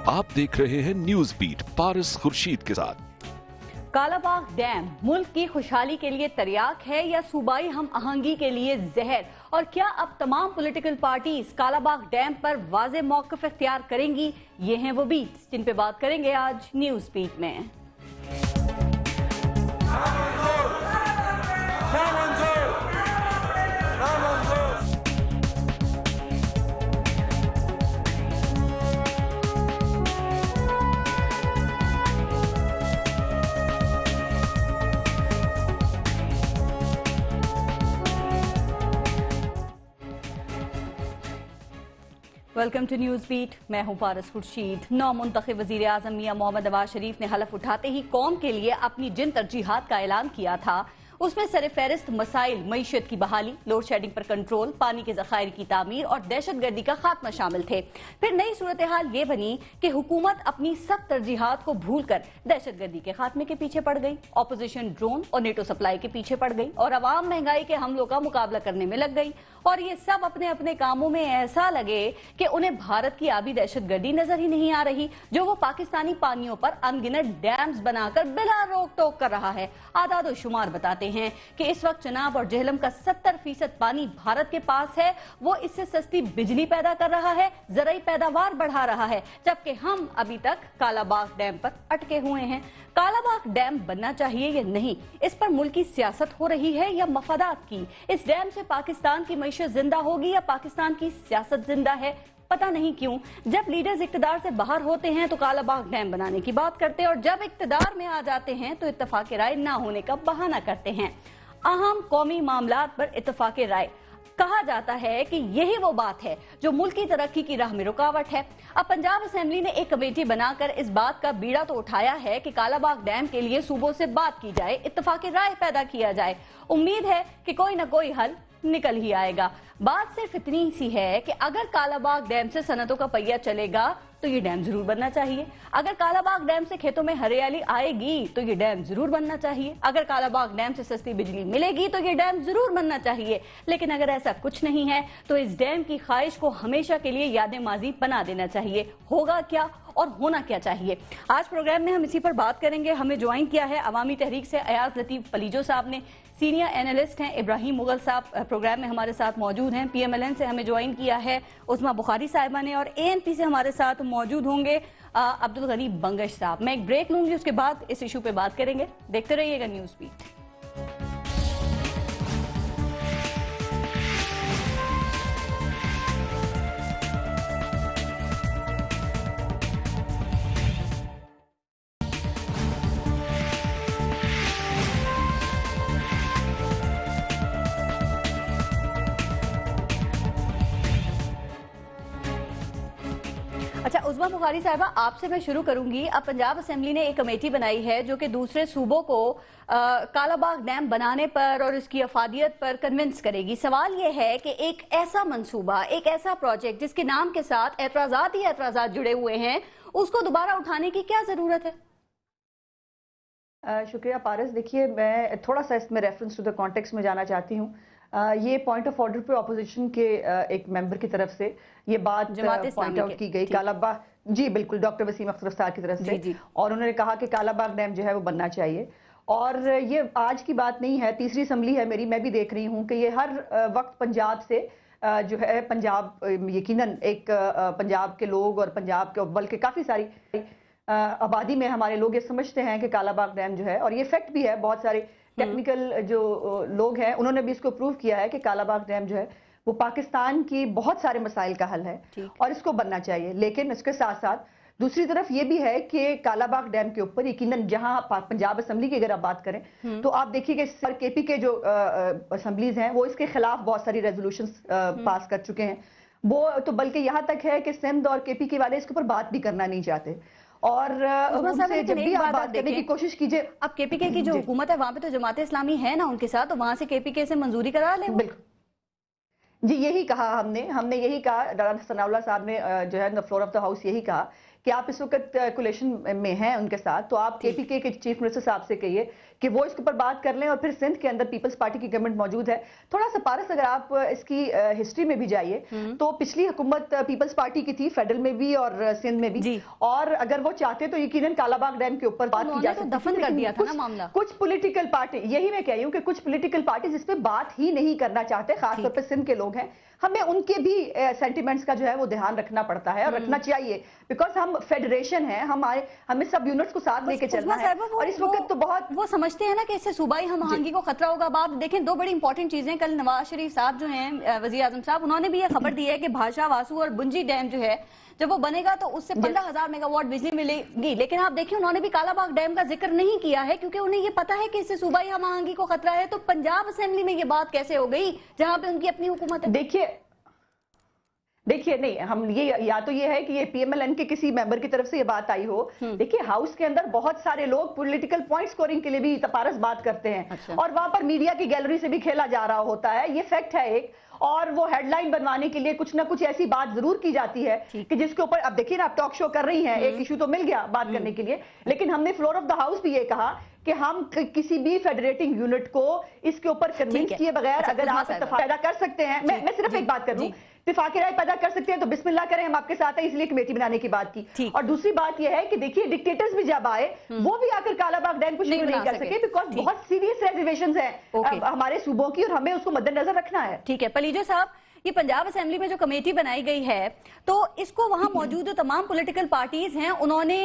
आप देख रहे हैं न्यूज बीट पारस खुर्शीद के साथ। कालाबाग डैम मुल्क की खुशहाली के लिए तरियाक है या सूबाई हम आहंगी के लिए जहर? और क्या अब तमाम पॉलिटिकल पार्टीज कालाबाग डैम पर वाज़े मौक़िफ़ इख्तियार करेंगी? ये हैं वो बीट्स जिन पे बात करेंगे आज न्यूज बीट में। वेलकम टू न्यूज बीट, मैं हूं पारस खुर्शीद। नौमुंतखब वज़ीर आज़म मियां मोहम्मद नवाज शरीफ ने हलफ उठाते ही कौम के लिए अपनी जिन तरजीहात का ऐलान किया था उसमें सर फहरिस्त मसाइल मईशत की बहाली, लोड शेडिंग पर कंट्रोल, पानी के ज़खायर की तामीर और दहशत गर्दी का खात्मा शामिल थे। फिर नई सूरत हाल ये बनी कि हुकूमत अपनी सब तरजीहात को भूल कर दहशत गर्दी के खात्मे के पीछे पड़ गई, ऑपोजिशन ड्रोन और नेटो सप्लाई के पीछे पड़ गई और अवाम महंगाई के हमलों का मुकाबला करने में लग गई। और ये सब अपने अपने कामों में ऐसा लगे कि उन्हें भारत की आबी दहशत गर्दी नजर ही नहीं आ रही, जो वो पाकिस्तानी पानियों पर अनगिनत डैम्स बनाकर बिला रोक टोक कर रहा है। आदाद और शुमार बताते हैं कि इस वक्त चनाब और जेहलम का 70% पानी भारत के पास है। वो इससे सस्ती बिजली पैदा कर रहा है, ज़राई पैदावार बढ़ा रहा है, जबकि हम अभी तक कालाबाग डैम पर अटके हुए हैं। कालाबाग डैम बनना चाहिए या नहीं, इस पर मुल्क की सियासत हो रही है या मफादात की? इस डैम से पाकिस्तान की मईशत जिंदा होगी या पाकिस्तान की सियासत जिंदा है? पता नहीं क्यों जब लीडर्स इक्तदार से बाहर होते हैं तो कालाबाग डैम बनाने की बात करते हैं और जब इक्तदार में आ जाते हैं तो इत्तफाक राय ना होने का बहाना करते हैं। अहम कौमी मामलात पर इत्तफाक राय कहा जाता है कि यही वो बात है जो मुल्क की तरक्की की राह में रुकावट है। अब पंजाब असेंबली ने एक कमेटी बनाकर इस बात का बीड़ा तो उठाया है कि कालाबाग डैम के लिए सूबों से बात की जाए, इत्तफाक राय पैदा किया जाए। उम्मीद है कि कोई न कोई हल निकल ही आएगा। बात सिर्फ इतनी सी है कि अगर कालाबाग डैम से सनतों का पहिया चलेगा तो ये डैम जरूर बनना चाहिए। अगर कालाबाग डैम से खेतों में हरियाली आएगी तो ये डैम जरूर बनना चाहिए। अगर कालाबाग डैम से सस्ती बिजली मिलेगी तो ये डैम जरूर बनना चाहिए। लेकिन अगर ऐसा कुछ नहीं है तो इस डैम की ख्वाहिश को हमेशा के लिए याद माजी बना देना चाहिए। होगा क्या और होना क्या चाहिए? आज प्रोग्राम में हम इसी पर बात करेंगे। हमें ज्वाइन किया है अवामी तहरीक से अयाज लतीफ पलीजो साहब ने, सीनियर एनालिस्ट हैं इब्राहिम मुगल साहब प्रोग्राम में हमारे साथ मौजूद हैं। PMLN से हमें ज्वाइन किया है उस्मा बुखारी साहिबा ने और ANP से हमारे साथ मौजूद होंगे अब्दुल गनी बंगश साहब। मैं एक ब्रेक लूंगी, उसके बाद इस इशू पे बात करेंगे। देखते रहिएगा न्यूज़ बीट। अच्छा उस्मा बुखारी साहिबा, आपसे मैं शुरू करूंगी। अब पंजाब असेंबली ने एक कमेटी बनाई है जो कि दूसरे सूबों को कालाबाग डैम बनाने पर और इसकी अफादियत पर कन्विंस करेगी। सवाल यह है कि एक ऐसा मंसूबा, एक ऐसा प्रोजेक्ट जिसके नाम के साथ एतराज़ात ही एतराज़ात जुड़े हुए हैं, उसको दोबारा उठाने की क्या जरूरत है? शुक्रिया पारस। देखिए, मैं थोड़ा सा इसमें रेफरेंस टू द कॉन्टेक्स्ट में जाना चाहती हूँ। ये पॉइंट ऑफ ऑर्डर पे ऑपोजिशन के एक मेंबर की तरफ से ये बात पॉइंट आउट की गई कालाबाग, जी बिल्कुल, डॉक्टर वसीम अख्तर अफसार की तरफ से, और उन्होंने कहा कि कालाबाग डैम जो है वो बनना चाहिए। और ये आज की बात नहीं है, तीसरी असम्बली है मेरी, मैं भी देख रही हूँ कि ये हर वक्त पंजाब से जो है, पंजाब यकीनन एक पंजाब के लोग और पंजाब के बल्कि काफ़ी सारी आबादी में हमारे लोग ये समझते हैं कि कालाबाग डैम जो है, और ये फैक्ट भी है, बहुत सारे टेक्निकल जो लोग हैं उन्होंने भी इसको प्रूव किया है कि कालाबाग डैम जो है वो पाकिस्तान की बहुत सारे मसाइल का हल है और इसको बनना चाहिए। लेकिन इसके साथ साथ दूसरी तरफ ये भी है कि कालाबाग डैम के ऊपर यकीनन जहां पंजाब असेंबली की अगर आप बात करें तो आप देखिए कि सर KP के जो असेंबलीज हैं वो इसके खिलाफ बहुत सारी रेजोल्यूशंस पास कर चुके हैं। वो तो बल्कि यहाँ तक है कि सिंध और KP के वाले इसके ऊपर बात भी करना नहीं चाहते। और उनसे जब भी आप बात करने की कोशिश कीजिए, अब KPK की जो हुकूमत है वहां पे तो जमात इस्लामी है ना उनके साथ, तो वहां से KPK से मंजूरी करा ले। बिल्कुल जी, यही कहा हमने यही कहा, डॉक्टर सनाउल्लाह साहब ने जो है फ्लोर ऑफ द हाउस यही कहा कि आप इस वक्त कोलेशन में हैं उनके साथ, तो आप KPK के चीफ मिनिस्टर साहब से कहिए کہ وہ اس کے اوپر بات کر لیں, اور پھر سندھ کے اندر پیپلز پارٹی کی گورنمنٹ موجود ہے. تھوڑا سا پارس اگر آپ اس کی ہسٹری میں بھی جائیے تو پچھلی حکومت پیپلز پارٹی کی تھی, فیڈرل میں بھی اور سندھ میں بھی, اور اگر وہ چاہتے تو یقیناً کالا باغ ڈیم کے اوپر بات کی جا سکتی تھی. کچھ پولیٹیکل پارٹی, یہی میں کہہ رہی ہوں کہ کچھ پولیٹیکل پارٹیز اس پہ بات ہی نہیں کرنا چاہتے, خاص طور پہ سندھ کے لوگ ہیں. ہمیں ان کے بھی سینٹیمنٹس کا جو ہے وہ دھیان رکھنا پڑتا ہے اور رکھنا چاہیے, بیکاز ہم فیڈریشن ہیں, ہمیں سب یونٹس کو ساتھ لے کے چلنا ہے. اور اس وقت تو بہت وہ سمجھتے ہیں نا کہ اس سے صوبائی ہم آہنگی کو خطرہ ہوگا. اب آپ دیکھیں دو بڑی امپورٹنٹ چیزیں, کل نواز شریف صاحب جو ہیں وزیر اعظم صاحب, انہوں نے بھی یہ خبر دی ہے کہ بھاشا واسو اور بنجی ڈیم جو ہے جب وہ بنے گا تو اس سے 15,000 میگا واٹ بجلی ملے گی. لیکن آپ دیکھیں انہوں نے بھی کالا باغ ڈیم کا ذکر نہیں کیا ہے, کیونکہ انہیں یہ پتا ہے کہ اس سے صوبائی ہم آہنگی کو خطرہ ہے. تو پنجاب اسمبلی میں یہ بات کیسے ہو گئی جہاں پہ ان کی اپنی حکومت ہے؟ دیکھیے نہیں, ہم یہ یا تو یہ ہے کہ یہ پی ایم ایل این کے کسی ممبر کی طرف سے یہ بات آئی ہو. دیکھیے ہاؤس کے اندر بہت سارے لوگ پولیٹیکل پوائنٹ سکورنگ کے لیے بھی تپارس بات کرتے ہیں, اور وہاں پر میڈیا کی گیلری سے بھی کھیلا جا رہا ہوتا ہے, یہ فیکٹ ہے ایک. اور وہ ہیڈ لائن بنوانے کے لیے کچھ نہ کچھ ایسی بات ضرور کی جاتی ہے کہ جس کے اوپر, اب دیکھیے نا آپ ٹاک شو کر رہی ہیں, ایک ایشو تو مل گیا بات کرنے کے لیے, لیکن ہم نے فلور آف دا ہاؤس بھی یہ کہا کہ ہم کسی بھی فیڈریٹنگ یونٹ کو اس کے اوپر کنونس کیے بغیر اگر آپ اتفاق پیدا کر سکتے ہیں, میں صرف ایک بات کر دوں, اتفاقی رائے پیدا کر سکتے ہیں تو بسم اللہ کریں, ہم آپ کے ساتھ ہیں, اس لیے کمیٹی بنانے کی بات کی. اور دوسری بات یہ ہے کہ دیکھیے ڈکٹیٹرز بھی جب آئے وہ بھی آ کر کالا باغ ڈیم کو شروع نہیں کر سکے, بیکاز بہت سیریس ریزرویشنز ہیں ہمارے صوبوں کی, اور ہمیں اس کو مد نظر رکھنا ہے. ٹھیک ہے پلیجو صاحب, یہ پنجاب اسمبلی میں جو کمیٹی بنائی گئی ہے تو اس کو وہاں موجود جو تمام پولیٹیکل پارٹیز ہیں انہوں نے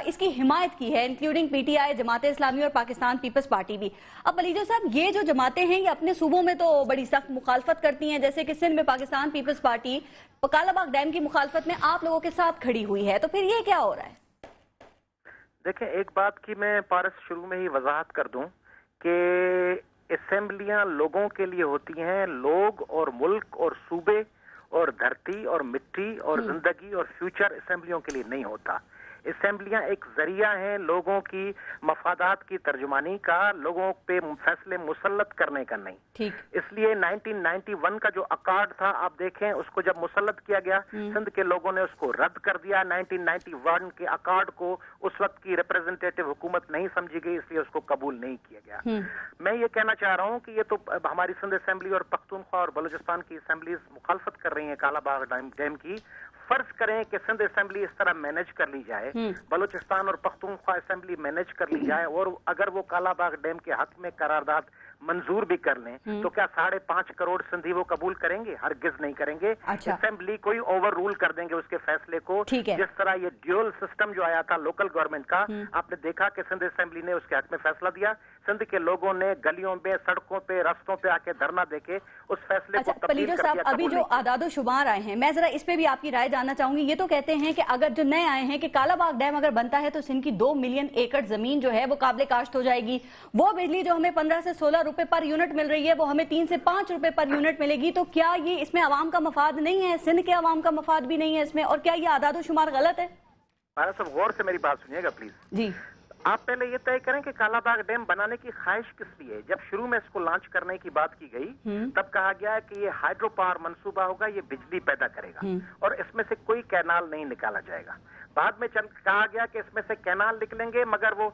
اس کی حمایت کی ہے, including P T I, Jamaat Islami اور پاکستان پیپلز پارٹی بھی. اب پلیجو صاحب یہ جو جماعتیں ہیں یہ اپنے صوبوں میں تو بڑی سخت مخالفت کرتی ہیں, جیسے کہ سندھ میں Pakistan Peoples party Kala Bagh dam کی مخالفت میں آپ لوگوں کے ساتھ کھڑی ہوئی ہے, تو پھر یہ کیا ہو رہا ہے؟ دیکھیں ایک بات کی میں پارس شروع میں ہی وضاحت کر دوں کہ اسمبلیاں لوگوں کے لیے ہوتی ہیں, لوگ اور ملک اور صوبے اور دھرتی اور مٹی اور زندگی اور فیوچر اسمبلیوں کے لیے نہیں ہوتا. اسمبلیاں ایک ذریعہ ہیں لوگوں کی مفادات کی ترجمانی کا, لوگوں پہ فیصلے مسلط کرنے کا نہیں. اس لیے 1991 کا جو اکارڈ تھا آپ دیکھیں, اس کو جب مسلط کیا گیا سندھ کے لوگوں نے اس کو رد کر دیا. 1991 کے اکارڈ کو اس وقت کی ریپرزنٹیٹو حکومت نہیں سمجھی گئی, اس لیے اس کو قبول نہیں کیا گیا. میں یہ کہنا چاہ رہا ہوں کہ یہ تو ہماری سندھ اسمبلی اور پختونخوا اور بلوچستان کی اسمبلیز مخالفت کر رہی ہیں کالا باغ ڈیم کی. فرض کریں کہ سندھ اسمبلی اس طرح مینج کر لی جائے, بلوچستان اور پختونخوا اسمبلی مینج کر لی جائے, اور اگر وہ کالا باغ ڈیم کے حق میں قرارداد منظور بھی کر لیں تو کیا 5.5 کروڑ سندھی وہ قبول کریں گے؟ ہرگز نہیں کریں گے. اسمبلی کوئی اوور رول کر دیں گے اس کے فیصلے کو. جس طرح یہ ڈیول سسٹم جو آیا تھا لوکل گورنمنٹ کا, آپ نے دیکھا کہ سندھ اسمبلی نے اس کے حق میں فیصلہ دیا, سندھ کے لوگوں نے گلیوں پہ, سڑکوں پہ, رستوں پہ آ کے دھرنا دے کے اس فیصلے کو تبدیل کر دیا. ابھی جو اعداد و شمار آئے ہیں, میں ذرا اس پہ بھی آپ کی رائے جاننا چاہوں گی. یہ تو کہتے ہیں کہ اگر جو نئے آئے ہیں کہ کالا باغ ڈیم اگر بنتا ہے تو سندھ کی 2 ملین ایکڑ زمین جو ہے وہ قابل کاشت ہو جائے گی. وہ بجلی جو ہمیں 15 سے 16 روپے پر یونٹ مل رہی ہے وہ ہمیں 3 سے 5 روپے پر یونٹ ملے گی. تو کیا یہ اس میں عوام کا مفاد نہیں ہے, سندھ کے عوام کا مفاد بھی نہیں ہے اس میں, اور کیا یہ اعداد و شمار غلط ہے؟ مہاراج صاحب غور سے میری بات سنیے گا پلیز. جی آپ پہلے یہ طے کریں کہ کالا باغ ڈیم بنانے کی خواہش کس لیے؟ جب شروع میں اس کو لانچ کرنے کی بات کی گئی تب کہا گیا کہ یہ ہائیڈرو پاور منصوبہ ہوگا, یہ بجلی پیدا کرے گا اور اس میں سے کوئی کینال نہیں نکالا جائے گا. بعد میں کہا گیا کہ اس میں سے کینال نکلیں گے مگر وہ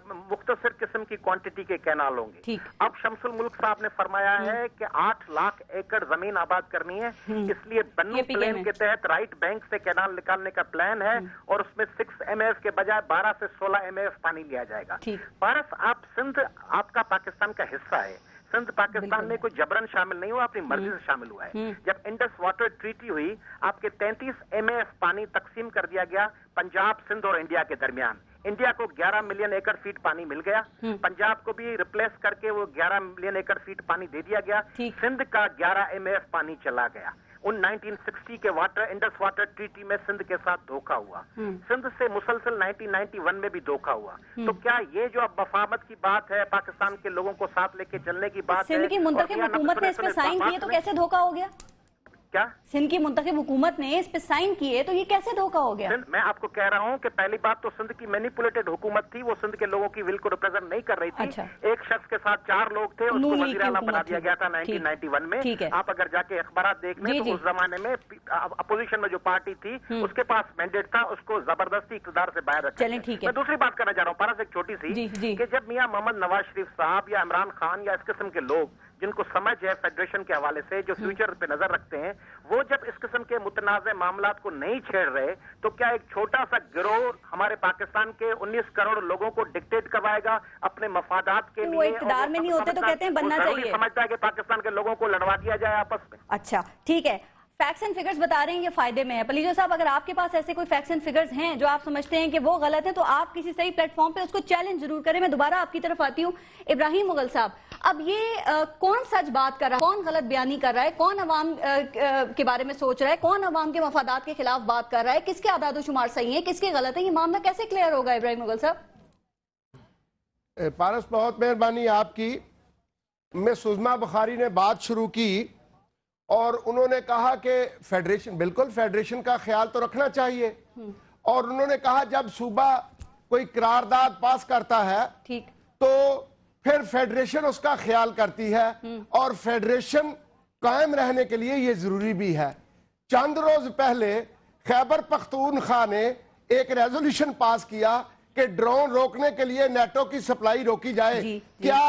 مختصر قسم کی کوانٹٹی کے کینال ہوں گے. اب شمس الملک صاحب نے فرمایا ہے کہ 8 لاکھ ایکڑ زمین آباد کرنی ہے, اس لیے بنو پلان کے تحت رائٹ بینک سے کینال نکالنے کا پلان ہے, اور اس میں 6 MAF کے بجائے 12 سے 16 MAF پانی لیا جائے گا. پارس, آپ سندھ آپ کا پاکستان کا حصہ ہے, سندھ پاکستان میں کوئی جبرن شامل نہیں ہوا, اپنی مرضی سے شامل ہوا ہے. جب انڈس واٹر ٹریٹی ہوئی آپ کے 33 MAF پانی تقسیم کر دیا گیا پنجاب, سندھ اور انڈیا کے درمیان. انڈیا کو 11 ملین ایکڑ فیٹ پانی مل گیا, پنجاب کو بھی ریپلیس کر کے وہ 11 ملین ایکڑ فیٹ پانی دے دیا گیا. سندھ کا 11 MAF پانی چلا گیا. ان 1960 کے انڈس واٹر ٹریٹی میں سندھ کے ساتھ دھوکہ ہوا. سندھ سے مسلسل 1991 میں بھی دھوکہ ہوا. تو کیا یہ جو اب مفاہمت کی بات ہے, پاکستان کے لوگوں کو ساتھ لے کے چلنے کی بات ہے, سندھ کی منتخب حکومت نے اس میں سائن کیے تو کیسے دھوکہ ہو گیا؟ क्या सिंध की मुंतखब हुकूमत ने इस पे साइन किए, तो ये कैसे धोखा हो गया? मैं आपको कह रहा हूँ कि पहली बात तो सिंध की मैनिपुलेटेड हुकूमत थी, वो सिंध के लोगों की विल को रिप्रेजेंट नहीं कर रही थी। अच्छा। एक शख्स के साथ 4 लोग थे, उसको वज़ीर आला बना दिया गया था 1991 में। आप अगर जाके अखबार देख लें तो उस जमाने में अपोजिशन में जो पार्टी थी उसके पास मैंडेट था, उसको जबरदस्ती इक़्तिदार से बाहर रखा। मैं दूसरी बात करना चाह रहा हूँ पारस, एक छोटी सी, कि जब मियां मोहम्मद नवाज शरीफ साहब या इमरान खान या इस किस्म के लोग जिनको समझ है फेडरेशन के हवाले से, जो फ्यूचर पे नजर रखते हैं, वो जब इस किस्म के मुतनाज़ मामलात को नहीं छेड़ रहे, तो क्या एक छोटा सा गिरोह हमारे पाकिस्तान के 19 करोड़ लोगों को डिक्टेट करवाएगा अपने मफादात के लिए? वो इक़्तिदार में नहीं होते तो कहते हैं बनना चाहिए। समझता है कि पाकिस्तान के लोगों को लड़वा दिया जाए आपस में। अच्छा ठीक है, फैक्ट्स एंड फिगर्स बता रहे हैं ये फायदे में है। पलीजो साहब, अगर आपके पास ऐसे कोई फैक्ट्स एंड फिगर्स हैं जो आप समझते हैं कि वो गलत है, तो आप किसी सही प्लेटफॉर्म पे उसको चैलेंज जरूर करें। मैं दोबारा आपकी तरफ आती हूँ। इब्राहिम मुगल साहब, अब ये कौन सच बात कर रहा है, कौन गलत बयानी कर रहा है, कौन अवाम के बारे में सोच रहा है, कौन अवाम के मफादात के खिलाफ बात कर रहा है, किसके आदाद शुमार सही है, किसके गलत है, ये मामला कैसे क्लियर होगा? इब्राहिम मुगल साहब। पारस, बहुत मेहरबानी आपकी। मैं सुषमा बुखारी ने बात शुरू की और उन्होंने कहा कि फेडरेशन, बिल्कुल फेडरेशन का ख्याल तो रखना चाहिए, और उन्होंने कहा जब सूबा कोई करारदाद पास करता है ठीक, तो फिर फेडरेशन उसका ख्याल करती है, और फेडरेशन कायम रहने के लिए ये जरूरी भी है। चंद रोज पहले खैबर पख्तूनख्वा ने एक रेजोल्यूशन पास किया कि ड्रोन रोकने के लिए नेटो की सप्लाई रोकी जाए। क्या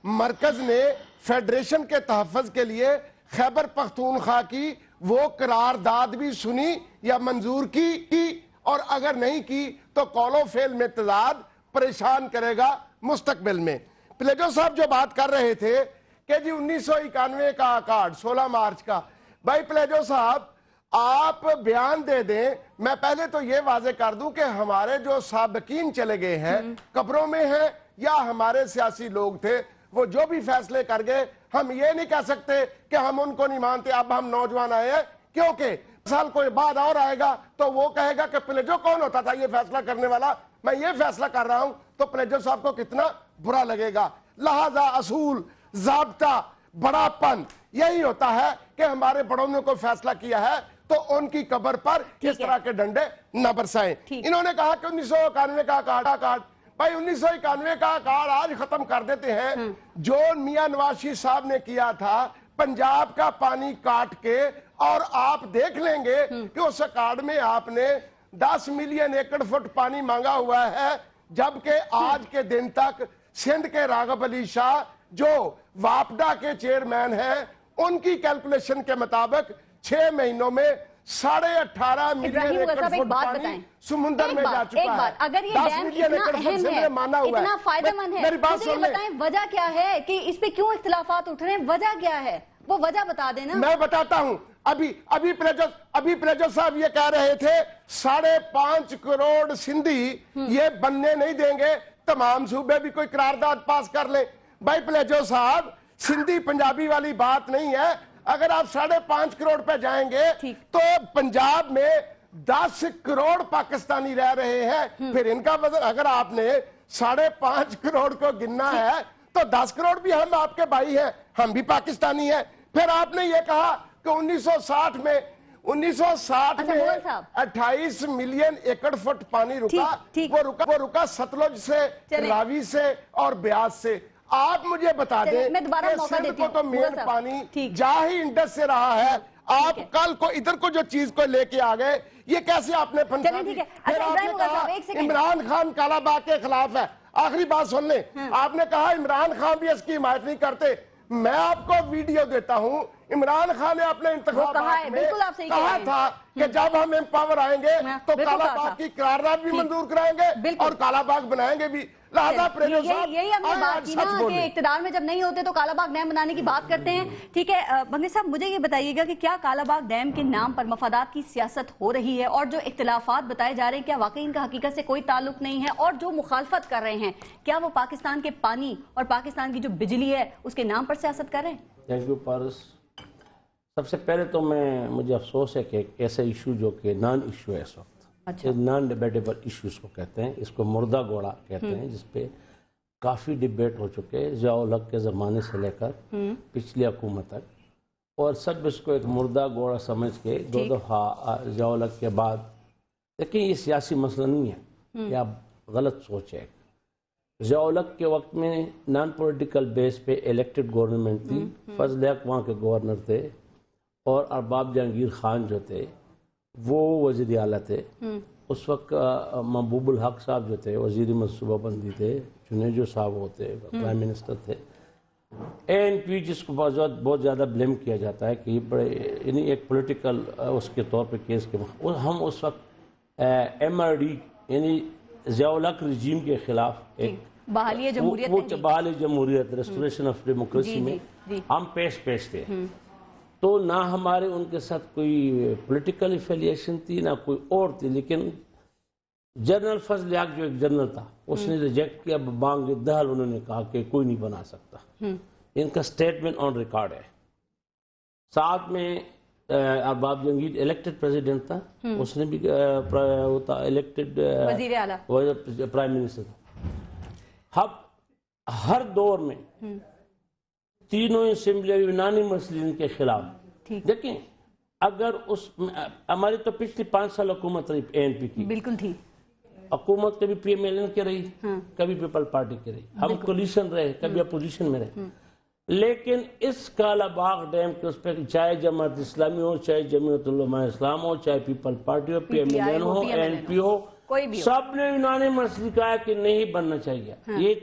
मरकज ने फेडरेशन के तहफ़्फ़ुज़ के लिए खैबर पख्तूनख्वा की वो करारदाद भी सुनी या मंजूर की? और अगर नहीं की तो कौलो फेल में तजाद परेशान करेगा मुस्तकबिल में। प्लेजो साहब जो बात कर रहे थे कि जी 1991 का अकार्ड 16 मार्च का, भाई प्लेजो साहब आप बयान दे दें। मैं पहले तो ये वाजे कर दूं कि हमारे जो साबिकीन चले गए हैं, कब्रों में हैं या हमारे सियासी लोग थे, वो जो भी फैसले कर गए, हम ये नहीं कह सकते कि हम उनको नहीं मानते। अब हम नौजवान आए हैं, क्योंकि साल कोई बाद और आएगा तो वो कहेगा कि प्लेजो कौन होता था ये फैसला करने वाला, मैं ये फैसला कर रहा हूं, तो प्लेजो साहब को कितना बुरा लगेगा। लिहाजा असूल, जाब्ता, बड़ापन यही होता है कि हमारे बड़ों ने कोई फैसला किया है तो उनकी कब्र पर इस तरह के डंडे न बरसाएं। इन्होंने कहा कि 1991 का कार्ड, भाई 1991 का कार्ड आज खत्म कर देते हैं। जो मियां नवाज शरीफ साहब ने किया था पंजाब का पानी काट के, और आप देख लेंगे कि उस कार्ड में आपने 10 मिलियन एकड़ फुट पानी मांगा हुआ है, जबकि आज के दिन तक सिंध के राघव अली शाह जो वापडा के चेयरमैन हैं, उनकी कैलकुलेशन के मुताबिक 6 महीनों में 18.5 मिलियन एकड़ फुट पानी समुद्र में जा चुका है। अगर ये डैम इतना अहम है, इतना फायदेमंद है, तो ये बताएं वजह क्या है कि इस पे क्यों इख्तिलाफात उठ रहे हैं? वजह क्या है, वो वजह बता देना। मैं बताता हूं। अभी प्लेजो साहब ये कह रहे थे 5.5 करोड़ सिंधी ये बनने नहीं देंगे, तमाम सूबे भी कोई करारदाद पास कर ले। भाई प्लेजो साहब, सिंधी पंजाबी वाली बात नहीं है। अगर आप 5.5 करोड़ पे जाएंगे तो पंजाब में 10 करोड़ पाकिस्तानी रह रहे हैं। फिर इनका वजन अगर आपने 5.5 करोड़ को गिनना है तो 10 करोड़ भी हम आपके भाई हैं, हम भी पाकिस्तानी हैं। फिर आपने ये कहा कि 1960 में 28 मिलियन एकड़ फुट पानी रुका। वो रुका सतलुज से, रावी से और ब्यास से। आप मुझे बता दें, मैं दोबारा मौका देती हूं। तो मेन पानी जा ही इंडस से रहा है। आप कल को इधर को जो चीज को लेके आ गए, ये कैसे आपने इमरान खान कालाबाग के खिलाफ है। आखिरी बात सुन ले, आपने कहा इमरान खान भी इसकी हिमायत नहीं करते। मैं आपको वीडियो देता हूं, इमरान खान ने अपने इंतखाबात में कहा था कि जब हम पावर आएंगे तो कालाबाग की करारदाद भी मंजूर कराएंगे और कालाबाग बनाएंगे भी। यही हमने बात की ना कि इक्तिदार में जब नहीं होते तो कालाबाग डैम बनाने की बात करते हैं। ठीक है बंगली साहब, मुझे ये बताइएगा कि क्या कालाबाग डैम के नाम पर मफादात की सियासत हो रही है, और जो इख्तिलाफात बताए जा रहे हैं क्या वाकई इनका हकीकत से कोई ताल्लुक नहीं है, और जो मुखालफत कर रहे हैं क्या वो पाकिस्तान के पानी और पाकिस्तान की जो बिजली है उसके नाम पर सियासत कर रहे हैं? थैंक यू पारस। सबसे पहले तो मुझे अफसोस है कि एक ऐसा इशू जो कि नॉन इशू है इस वक्त, अच्छा। नॉन डिबेटेबल इश्यूज को कहते हैं, इसको मुर्दा घोड़ा कहते हैं, जिसपे काफ़ी डिबेट हो चुके हैं ज़िया-उल-हक के ज़माने से लेकर पिछली हुकूमत तक। اور سب اس کو ایک مردہ گھوڑا سمجھ کے 2 دفعہ ضیاء الحق کے بعد، لیکن یہ سیاسی مسئلہ نہیں ہے کہ آپ غلط سوچیں. ضیاء الحق کے وقت میں نان پولیٹیکل بیس پہ الیکٹڈ گورنمنٹ تھی، فضل حق وہاں کے گورنر تھے، اور ارباب جہانگیر خان جو تھے وہ وزیر اعلیٰ تھے. اس وقت محبوب الحق صاحب جو تھے وزیر منصوبہ بندی تھے، جنیجو صاحب ہوتے پرائم منسٹر تھے. ANP جس کو بہت زیادہ بلیم کیا جاتا ہے کہ یہ بڑے یعنی ایک پولیٹیکل اس کے طور پہ کیس کے ہم اس وقت MRD یعنی ضیاء الحق رجیم کے خلاف ایک بحالی جمہوریت، بحالی جمہوریت، ریسٹوریشن آف ڈیموکریسی میں ہم پیش تھے. تو نہ ہمارے ان کے ساتھ کوئی پولیٹیکل ایفیلیشن تھی نہ کوئی اور تھی، لیکن جنرل فضل حق جو ایک جنرل تھا اس نے ریجیکٹ کیا بانگ دہل. انہوں نے کہا کہ کوئی نہیں بنا سکتا. ان کا سٹیٹمنٹ آن ریکارڈ ہے. ساتھ میں ارباب جہانگیر الیکٹڈ پریزیڈنٹ تھا، اس نے بھی الیکٹڈ وزیر اعلیٰ پرائم منسٹر. ہر دور میں تینوں اسمبلی یونانیمسلی ان کے خلاف. دیکھیں اگر اس ہماری تو پچھلی 5 سال حکومت رہی ANP کی، بالکل تھی حکومت، کبھی PMLN کی رہی، کبھی پیپل پارٹی کی رہی، ہم کولیشن رہے، کبھی اپوزیشن میں رہے. لیکن اس کالا باغ ڈیم کے اس پہ چاہے جماعت اسلامی ہو، چاہے جمعیت علماء اسلام ہو، چاہے پیپل پارٹی ہو، PMLN ہو، ANP ہو، سب نے یونانیمسلی کہا کہ نہیں بننا چاہیے. یہ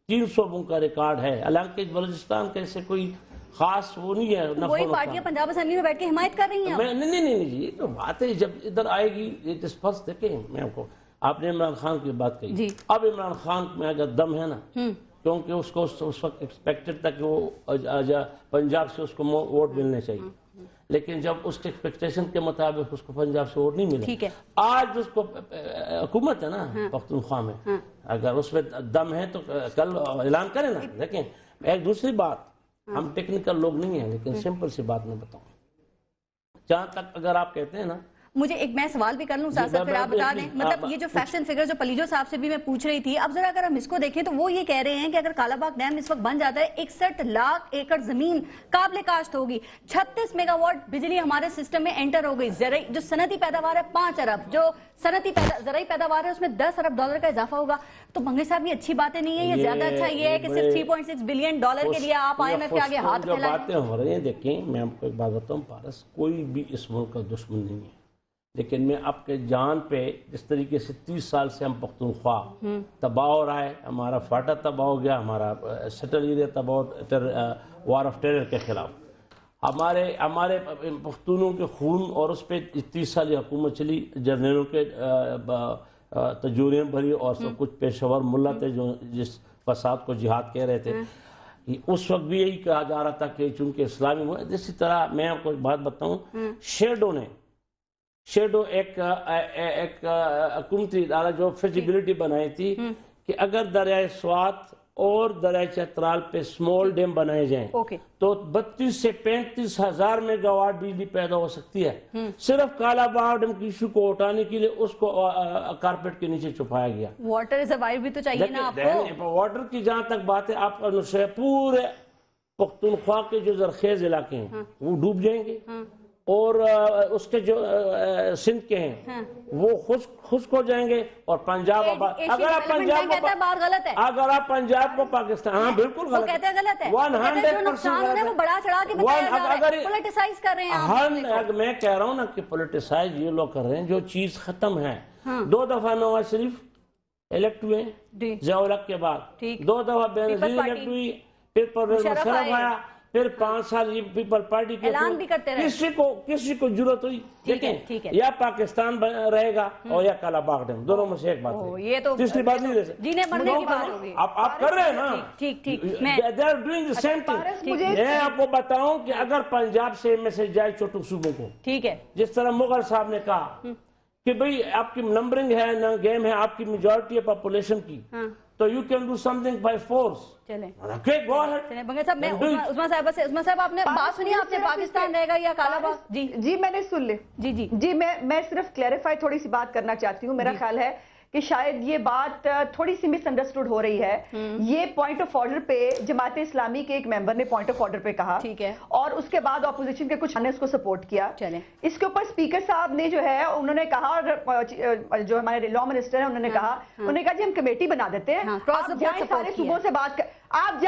3 صوبوں کا ریکارڈ ہے. حالانکہ بلوچستان کا ایسے کوئی خاص وہ نہیں ہے. وہی پارٹیاں پنجاب اسمبلی میں بیٹھ کے حمایت کر رہی ہیں. نہیں جی، تو بات ہے جب ادھر آئے گی. دیکھیں میں آپ نے عمران خان کی بات کہی. اب عمران خان میں اگر دم ہے نا، کیونکہ اس کو اس وقت ایکسپیکٹڈ تھا کہ وہ پنجاب سے اس کو ووٹ ملنے چاہیے، لیکن جب اس کے ایکسپیکٹیشن کے مطابق اس کو پنجاب سے ووٹ نہیں ملے. آج اس کو حکومت ہے نا پختونخوا میں، اگر اس میں دم ہے تو کل اعلان کریں نا. دیکھیں ایک دوسری بات، ہم ٹیکنیکل لوگ نہیں ہیں، لیکن سمپل سی بات میں بتاؤں. جہاں تک اگر آپ کہتے ہیں نا، مجھے ایک میں سوال بھی کر لوں ساتھ ساتھ، پھر آپ بتا دیں. مطلب یہ جو فیکٹس اینڈ فگر جو پلیجو صاحب سے بھی میں پوچھ رہی تھی، اب ذرا اگر ہم اس کو دیکھیں تو وہ یہ کہہ رہے ہیں کہ اگر کالا باغ ڈیم اس وقت بن جاتا ہے 61 لاکھ ایکڑ زمین قابل کاشت ہوگی، 36 میگا واٹ بجلی ہمارے سسٹم میں انٹر ہو گئی، جو صنعتی پیداوار ہے 5 ارب، جو صنعتی زرعی پیداوار ہے اس میں $10 ارب کا اضافہ ہوگا. تو بنگلے صاحب یہ اچھی باتیں نہیں ہے، یہ زیادہ اچھا یہ ہے کہ صرف $3.6 بلین کے لیے آپ IMF کے آگے ہاتھ پھیلائیں. باتیں ہو رہی ہیں، دیکھیں میں آپ کو ایک بات بتاؤں پارس، کوئی بھی اس ملک کا دشمن نہیں ہے، لیکن میں آپ کے جان پہ جس طریقے سے 30 سال سے ہم پختونخوا تباہ ہو رہا ہے، ہمارا فاٹا تباہ ہو گیا، ہمارا سیٹل ایریا تباہ، وار آف ٹیرر کے خلاف ہمارے پختونوں کے خون، اور اس پہ 30 سال یہ حکومت چلی، جرنیلوں کے تجوریاں بھری، اور سب کچھ پیشور ملا تھے جو جس فساد کو جہاد کہہ رہے تھے. اس وقت بھی یہی کہا جا رہا تھا کہ چونکہ اسلامی ملک. اسی طرح میں آپ کو ایک بات بتاؤں، شیڈو ایک حکومتی ادارہ جو فیزیبلٹی بنائی تھی کہ اگر دریائے سوات اور دریائے چترال پہ سمول ڈیم بنائے جائیں تو 32 سے 35 ہزار میگا واٹ بجلی پیدا ہو سکتی ہے. صرف کالا باغ ڈیم کی ایشو کو اٹھانے کے لیے اس کو کارپیٹ کے نیچے چھپایا گیا. واٹر سروائیو بھی تو چاہیے نا آپ کو. واٹر کی جہاں تک بات ہے، آپ کا پورے پختونخوا کے جو زرخیز علاقے ہیں وہ ڈوب جائیں گے، اور اس کے جو سندھ کے ہیں وہ خشک ہو جائیں گے. اور پنجاب اگر آپ پنجاب کو پاکستان، ہاں بالکل غلط ہے، 100%. میں کہہ رہا ہوں نا کہ پولیٹیسائز یہ لوگ کر رہے ہیں جو چیز ختم ہے. 2 دفعہ نواز شریف الیکٹ ہوئے ضیاء الحق کے بعد، 2 دفعہ بینظیر الیکٹ ہوئی، پھر پرویز مشرف آیا، پھر 5 سال یہ پیپل پارٹی کے اعلان بھی کرتے رہے. کسی کو ضرورت ہوئی، دیکھیں یا پاکستان رہے گا اور یا کالا باغ ڈیم، دونوں میں سے ایک بات ہے. یہ تو تیسری بات نہیں رہ سکتی، جینے مرنے کی بات ہوگی. آپ کر رہے ہیں نا، they are doing the same thing. میں آپ کو بتاؤں کہ اگر پنجاب سے میسج جائے چھوٹو صوبوں کو، ٹھیک ہے، جس طرح مغل صاحب نے کہا کہ بھئی آپ کی نمبرنگ ہے نہ گیم ہے، آپ کی میجورٹی ہے پاپولیشن کی، تو you can do something by force. چلیں okay, go ahead. بنگے صاحب، میں عثمان صاحبہ سے، عثمان صاحب آپ نے بات سنی، آپ نے پاکستان رہے گا یا کالا باغ؟ جی میں نے سن لی. جی میں صرف کلیریفائی تھوڑی سی بات کرنا چاہتی ہوں. میرا خیال ہے کہ شاید یہ بات تھوڑی سی مس انڈرسٹوڈ ہو رہی ہے. یہ پوائنٹ آف آرڈر پہ جماعت اسلامی کے ایک ممبر نے پوائنٹ آف آرڈر پہ کہا, اور اس کے بعد اپوزیشن کے کچھ نے اس کو سپورٹ کیا. اس کے اوپر اسپیکر صاحب نے جو ہے انہوں نے کہا, جو ہمارے لا منسٹر ہیں انہوں نے کہا جی ہم کمیٹی بنا دیتے ہیں, آپ جائیں سارے صوبوں سے بات کر, آپ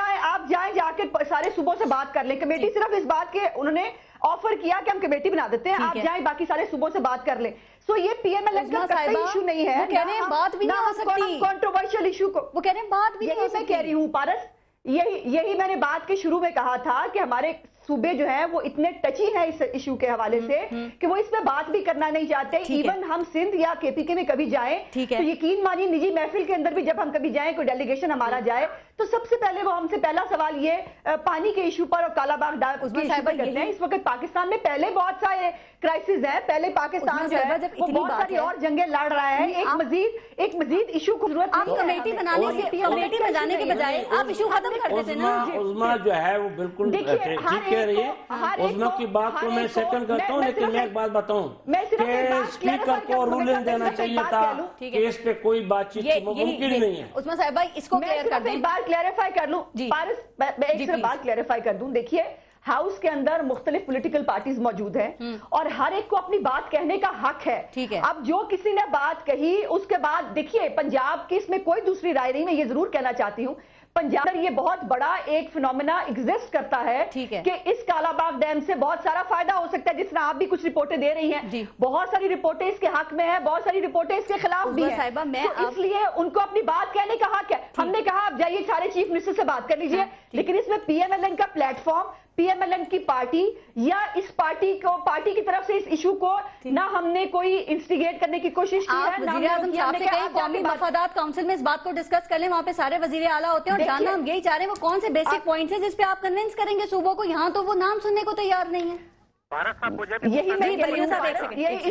جائیں جا کے سارے صوبوں سے بات کر لیں. کمیٹی صرف اس بات کے انہوں نے آفر کیا کہ ہم کمیٹی بنا دیتے ہیں, آپ جائیں باقی سارے صوبوں سے بات کر لیں. سو یہ پی ایم ایل این کا کوئی ایشو نہیں ہے, بات بھی نہیں ہو سکتی کنٹروورشل ایشو کو. وہ کہہ رہے ہیں بات بھی نہیں ہو سکتی. میں کہہ رہی ہوں پارس, یہی میں نے بات کے شروع میں کہا تھا کہ ہمارے صوبے جو ہیں وہ اتنے ٹچی ہیں اس ایشو کے حوالے سے کہ وہ اس پہ بات بھی کرنا نہیں چاہتے. ایون ہم سندھ یا کے پی کے میں کبھی جائیں تو یقین مانیے نجی محفل کے اندر بھی جب ہم کبھی جائیں, کوئی ڈیلیگیشن ہمارا جائے, تو سب سے پہلے وہ ہم سے پہلا سوال یہ پانی کے ایشو پر اور کالا باغ ڈیم کے ایشو پر کرتے ہیں. اس وقت پاکستان میں پہلے بہت سارے کرائسس ہیں, پہلے پاکستان جو ہے وہ بہت ساری اور جنگیں لڑ رہا ہے. ایک مزید ایشو کو ضرورت آپ کمیٹی بنانے کے بجائے آپ ایشو ختم کر دیتے نا. عظما جو ہے وہ بالکل ٹھیک کہہ رہی ہے. عظما کی بات کو میں سیکنڈ کرتا ہوں, لیکن میں ایک بات بتاؤں کہ اسپیکر کو رولنگ دینا چاہیے تھا کہ اس پہ کوئی بات چیت ممکن نہیں ہے. عظما صاحبہ اس کو کلیئر کر دیں. ایک بار کلیریفائی کر لوں پارس, میں ایک صرف بات کلیریفائی کر دوں. دیکھیے ہاؤس کے اندر مختلف پولیٹیکل پارٹیز موجود ہیں اور ہر ایک کو اپنی بات کہنے کا حق ہے. اب جو کسی نے بات کہی اس کے بعد دیکھیے پنجاب کی اس میں کوئی دوسری رائے نہیں. میں یہ ضرور کہنا چاہتی ہوں پنجاب میں یہ بہت بڑا ایک فینومینا ایگزسٹ کرتا ہے کہ اس کالا باغ ڈیم سے بہت سارا فائدہ ہو سکتا ہے. جس طرح آپ بھی کچھ رپورٹیں دے رہی ہیں, بہت ساری رپورٹیں اس کے حق میں ہیں, بہت ساری رپورٹیں اس کے خلاف بھی ہیں. تو اس لیے ان کو اپنی بات کہنے کا حق ہے. ہم نے کہا آپ جائیے سارے چیف منسٹر سے بات کر لیجئے, لیکن اس میں پی ایم ایل این کا platform, P M L N کی پارٹی یا اس پارٹی کی طرف سے اس ایشو کو نہ ہم نے کوئی انسٹیگیٹ کرنے کی کوشش کی ہے. وزیر اعظم صاحب سے کہیں قومی مفادات کونسل میں اس بات کو ڈسکس کر لیں, وہاں پہ سارے وزیر اعلیٰ ہوتے ہیں, اور جاننا ہم یہی چاہ رہے ہیں وہ کون سے بیسک پوائنٹس ہیں جس پہ آپ کنونس کریں گے صوبوں کو. یہاں تو وہ نام سننے کو تیار نہیں ہے. یہی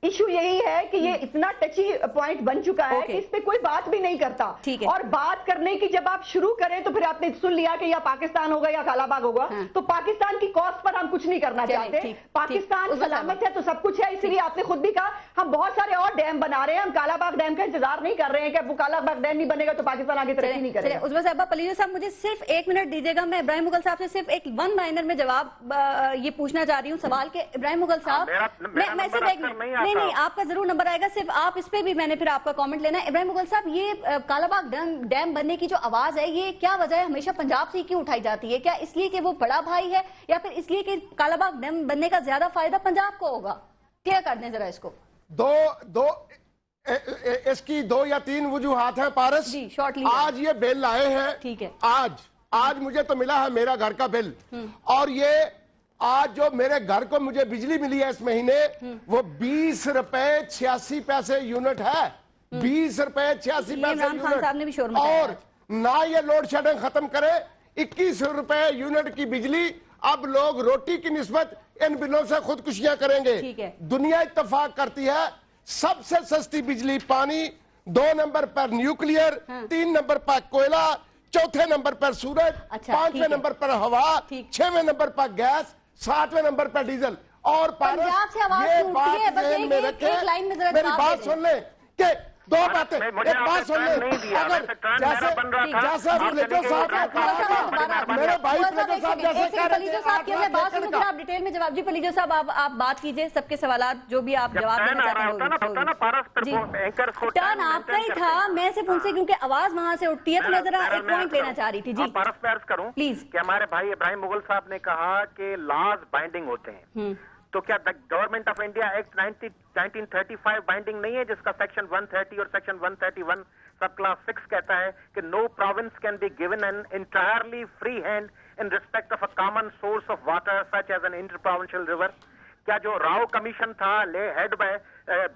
ایشو یہی ہے کہ یہ اتنا ٹچی پوائنٹ بن چکا ہے کہ اس پہ کوئی بات بھی نہیں کرتا. اور بات کرنے کی جب آپ شروع کریں تو پھر آپ نے سن لیا کہ یا پاکستان ہوگا یا کالا باغ ہوگا, تو پاکستان کی کاسٹ پر ہم کچھ نہیں کرنا چاہتے. پاکستان سلامت ہے تو سب کچھ ہے. اس لیے آپ نے خود بھی کہا ہم بہت سارے اور ڈیم بنا رہے ہیں, ہم کالا باغ ڈیم کا انتظار نہیں کر رہے ہیں کہ وہ کالا باغ ڈیم نہیں بنے گا تو پاکستان آگے ترقی نہیں کرے گا. عظما صاحبہ پلیز صاحب مجھے صرف 1 منٹ دیجیے گا. میں ابراہیم مغل صاحب سے صرف ایک ون لائنر میں جواب یہ پوچھنا چاہ رہی ہوں سوال کہ ابراہیم مغل صاحب میں صرف ایک نہیں آپ کا ضرور نمبر آئے گا, صرف آپ اس پہ بھی میں نے پھر آپ کا کامنٹ لینا ہے. ابراہیم مغل صاحب یہ کالا باغ ڈیم بننے کی جو آواز ہے یہ کیا وجہ ہے ہمیشہ پنجاب سے کیوں اٹھائی جاتی ہے؟ کیا اس لیے کہ وہ بڑا بھائی ہے یا پھر اس لیے کہ کالا باغ ڈیم بننے کا زیادہ فائدہ پنجاب کو ہوگا؟ کلیئر کر دیں ذرا اس کو. اس کی 2 یا 3 وجوہات ہیں پارس. آج یہ بل آئے ہیں, ٹھیک ہے, آج مجھے تو ملا ہے میرا گھر کا بل, اور یہ آج جو میرے گھر کو مجھے بجلی ملی ہے اس مہینے وہ 20 روپے 86 پیسے یونٹ ہے. 20 روپے 86 پیسے یونٹ, اور نہ یہ لوڈ شیڈنگ ختم کرے. 21 روپے یونٹ کی بجلی. اب لوگ روٹی کی نسبت ان بلوں سے خودکشیاں کریں گے. دنیا اتفاق کرتی ہے سب سے سستی بجلی پانی, 2 نمبر پر نیوکلیئر, 3 نمبر پر کوئلہ, 4تھے نمبر پر سورج, 5ویں نمبر پر ہوا, 6ویں نمبر پر گیس, 7ویں نمبر پر ڈیزل. اور پارس یہ بات ذہن میں رکھیں, میری بات سن لیں کہ 2 باتیں, ایک بات سن لیں, اگر جیسے پلیٹو صاحب نے کہا, میرے بھائی پلیٹو صاحب جیسے کہہ رہے تھے آپ ڈیٹیل میں جواب. جی پلیٹو صاحب آپ بات کیجئے, سب کے سوالات جو بھی آپ جواب دینا چاہتے ہیں. ٹرن آپ کا ہی تھا, میں صرف ان سے کیونکہ آواز وہاں سے اٹھتی ہے تو میں ذرا ایک پوائنٹ لینا چاہ رہی تھی. جی پارس میں عرض کروں پلیز کہ ہمارے بھائی ابراہیم مغل صاحب نے کہا کہ لاز بائنڈنگ ہوتے ہیں, تو کیا government of India act 1935 binding نہیں ہے جس کا سیکشن 130 اور سیکشن 131 سب کلاس 6 کہتا ہے کہ no province can be given an entirely free hand in respect of a common source of water such as an interprovincial river. کیا جو راؤ کمیشن تھا ہیڈ بائی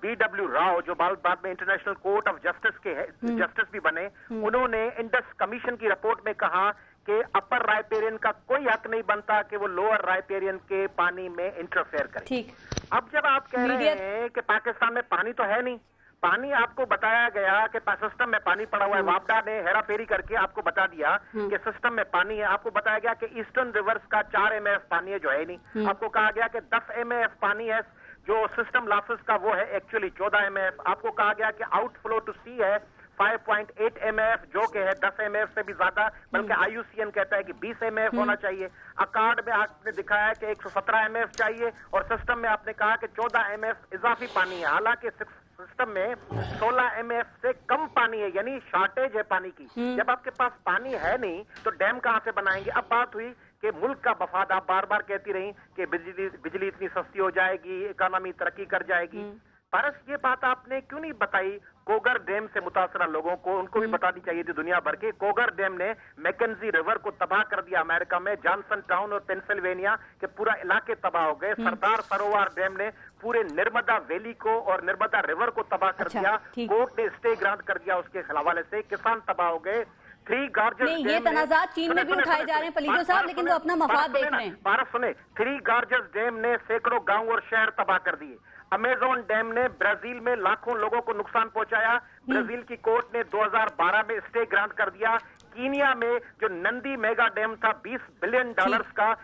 BW راؤ, جو بعد میں انٹرنیشنل کورٹ آف جسٹس کے جسٹس بھی بنے, انہوں نے انڈس کمیشن کی رپورٹ میں کہا کہ اپر رائپیرین کا کوئی حق نہیں بنتا کہ وہ لوور رائپیرین کے پانی میں انٹرفیئر کرے. اب جب آپ کہہ رہے ہیں کہ پاکستان میں پانی تو ہے نہیں, پانی آپ کو بتایا گیا کہ سسٹم میں پانی پڑا ہوا ہے, وابڈا نے ہیرا پھیری کر کے آپ کو بتا دیا کہ سسٹم میں پانی ہے. آپ کو بتایا گیا کہ ایسٹرن ریورز کا 4 MF پانی ہے جو ہے نہیں. آپ کو کہا گیا کہ 10 MF پانی ہے जो सिस्टम लॉसेस का वो है एक्चुअली 14 MF। आपको कहा गया कि आउटफ्लो टू सी है 5.8 MF, जो कि है 10 MF से भी ज्यादा, बल्कि IUCN कहता है कि 20 MF होना चाहिए। अकार्ड में आपने दिखाया है कि 117 MF चाहिए, और सिस्टम में आपने कहा कि 14 MF इजाफी पानी है। हालांकि सिस्टम में 16 MF से कम पानी है, यानी शॉर्टेज है पानी की। जब आपके पास पानी है नहीं तो डैम कहां से बनाएंगे? अब बात हुई कि मुल्क का मफाद, आप बार बार कहती रही कि बिजली इतनी सस्ती हो जाएगी, इकोनॉमी तरक्की कर जाएगी। पारस, ये बात आपने क्यों नहीं बताई कोगर डैम से मुतासरा लोगों को? उनको भी बतानी चाहिए थी दुनिया भर के। कोगर डैम ने मैकेंजी रिवर को तबाह कर दिया अमेरिका में, जॉनसन टाउन और पेंसिल्वेनिया के पूरा इलाके तबाह हो गए। सरदार सरोवर डैम ने पूरे नर्मदा वैली को और नर्मदा रिवर को तबाह कर दिया। कोर्ट ने स्टे ग्रांट कर दिया उसके हवाले से, किसान तबाह हो गए। थ्री गॉर्जस नहीं, ये तनाज़ात चीन में भी उठाए जा रहे हैं पलीजो साहब, लेकिन वो अपना मफाद देख रहे हैं। भारत सुने, थ्री गॉर्जस डैम ने सैकड़ों गांव और शहर तबाह कर दिए। अमेज़न डैम ने ब्राजील में लाखों लोगों को नुकसान पहुंचाया। ब्राजील की कोर्ट ने 2012 में स्टे ग्रांट कर दिया। कीनिया में जो नंदी मेगा डैम था $20 बिलियन का,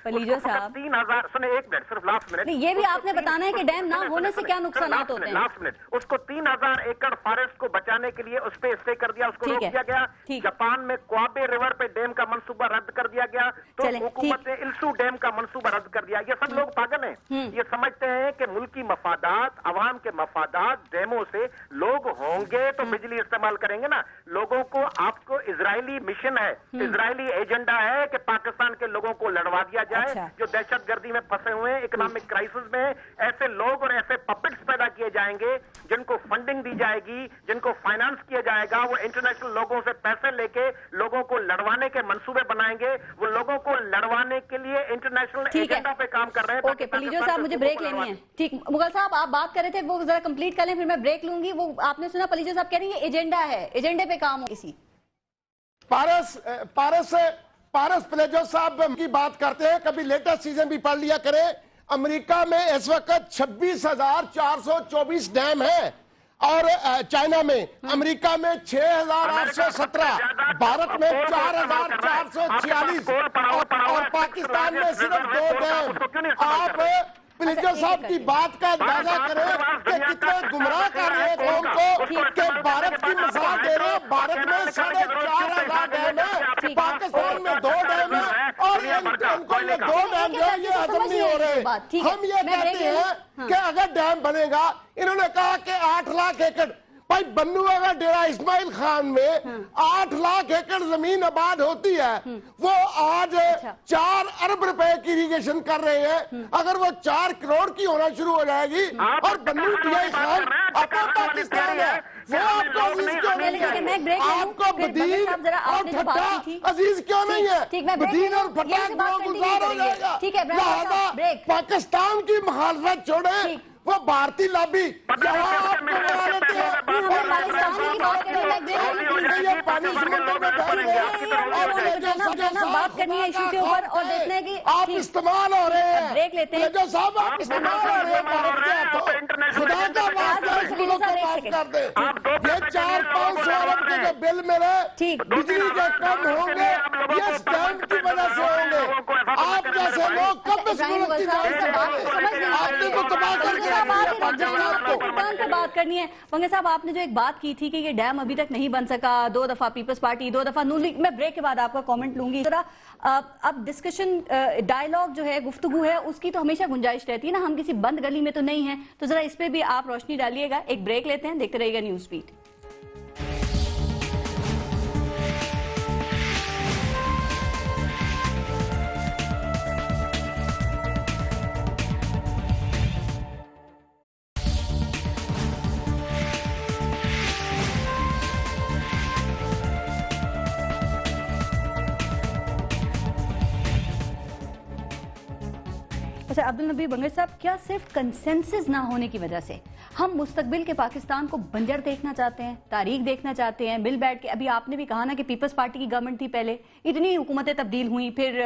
3000, सुने एक मिनट, सिर्फ लास्ट मिनट, ये भी आपने बताना है कि डैम ना होने से क्या नुकसान होते हैं। लास्ट मिनट, उसको 3000 एकड़ फॉरेस्ट को बचाने के लिए उस पे स्टे कर दिया, उसको रोक दिया गया। जापान में क्वाबे रिवर पे डैम का मंसूबा रद्द कर दिया गया, तो हुकूमत ने इल्सू डैम का मंसूबा रद्द कर दिया। ये सब लोग पागल हैं, ये समझते हैं कि मुल्की मफादात, अवाम के मफादात, डैमों से लोग होंगे तो बिजली इस्तेमाल करेंगे ना। लोगों को, आपको इजरायली मिशन है, इजरायली एजेंडा है कि पाकिस्तान के लोगों को लड़वा दिया जाए। जो दहशतगर्दी में फंसे हुए हैं, इकोनॉमिक क्राइसिस में, ऐसे लोग और ऐसे पपेट्स पैदा किए जाएंगे जिनको फंडिंग दी जाएगी, जिनको फाइनेंस किया जाएगा। वो इंटरनेशनल लोगों से पैसे लेके लोगों को लड़वाने के मंसूबे बनाएंगे। वो लोगों को लड़वाने के लिए इंटरनेशनल एजेंडा पे काम कर रहे हैं। ओके पलीजो साहब, मुझे ब्रेक लेनी है। ठीक, मुगल साहब आप बात कर रहे थे, वो जरा कंप्लीट कर लें, फिर मैं ब्रेक लूंगी। वो आपने सुना पलीजो साहब कह रही है एजेंडा है, एजेंडे पे काम हो किसी। पारस पलेजो साहब की बात करते हैं, कभी लेटेस्ट सीजन भी पढ़ लिया करें। अमेरिका में इस वक्त 26,424 डैम है, और चाइना में, अमेरिका में 6,817, भारत में 4,446, और पाकिस्तान में सिर्फ 2 डैम। आप पलेजो साहब की बात का अंदाजा करें कि कितने गुमराह कर रहे हैं कौम को, कि भारत की मिसाल दे रहे हैं। भारत में 4,500 डैम है, पाकिस्तान में 2 डैम है, और इनको ये 2 डैम जो है ये हजम नहीं हो रहे। हम ये कहते हैं कि अगर डैम बनेगा, इन्होंने कहा कि 8 लाख एकड़, भाई बन्नू अगर डेरा इस्माइल खान में 8 लाख एकड़ जमीन आबाद होती है, वो आज 4 अरब रुपए की इरिगेशन कर रहे हैं। अगर वो 4 करोड़ की होना शुरू हो जाएगी, और बन्नू डेरा खान अपना पाकिस्तान है, वो आपको अजीज क्यों नहीं है? आपको बदीन और फट्टा अजीज क्यों नहीं है? बदीन और फट्टा गुजार हो जाएगा। लिहाजा पाकिस्तान की मुखालफत छोड़े, वो भारतीय लॉबी बात करनी है इशू के ऊपर, और देखने की आप इस्तेमाल हो रहे हैं, ब्रेक लेते हैं। जो साहब आप इस्तेमाल हो रहे हैं भारत के हाथों, खुदा का वास्ता कर दे। ये 400-500 अरब के जो बिल मेरे बिजली के कम होंगे, ये स्टैम्प की वजह से होंगे। आप जैसे लोग कब इस मुल्क की आपने तो तबाह करके पे बात करनी है। वंगे साहब, आपने जो एक बात की थी कि ये डैम अभी तक नहीं बन सका, 2 दफा पीपल्स पार्टी, 2 दफा नून लीग, मैं ब्रेक के बाद आपका कमेंट लूंगी। जरा अब डिस्कशन, डायलॉग जो है, गुफ्तगू है, उसकी तो हमेशा गुंजाइश रहती है ना, हम किसी बंद गली में तो नहीं है। तो जरा इस पे भी आप रोशनी डालिएगा। एक ब्रेक लेते हैं, देखते रहिएगा न्यूज़ बीट। अच्छा अब्दुल नबी बंगर साहब, क्या सिर्फ कंसेंसस ना होने की वजह से हम मुस्तकबिल के पाकिस्तान को बंजर देखना चाहते हैं, तारीख देखना चाहते हैं, मिल बैठ के? अभी आपने भी कहा ना कि पीपल्स पार्टी की गवर्नमेंट थी पहले, इतनी हुकूमतें तब्दील हुई, फिर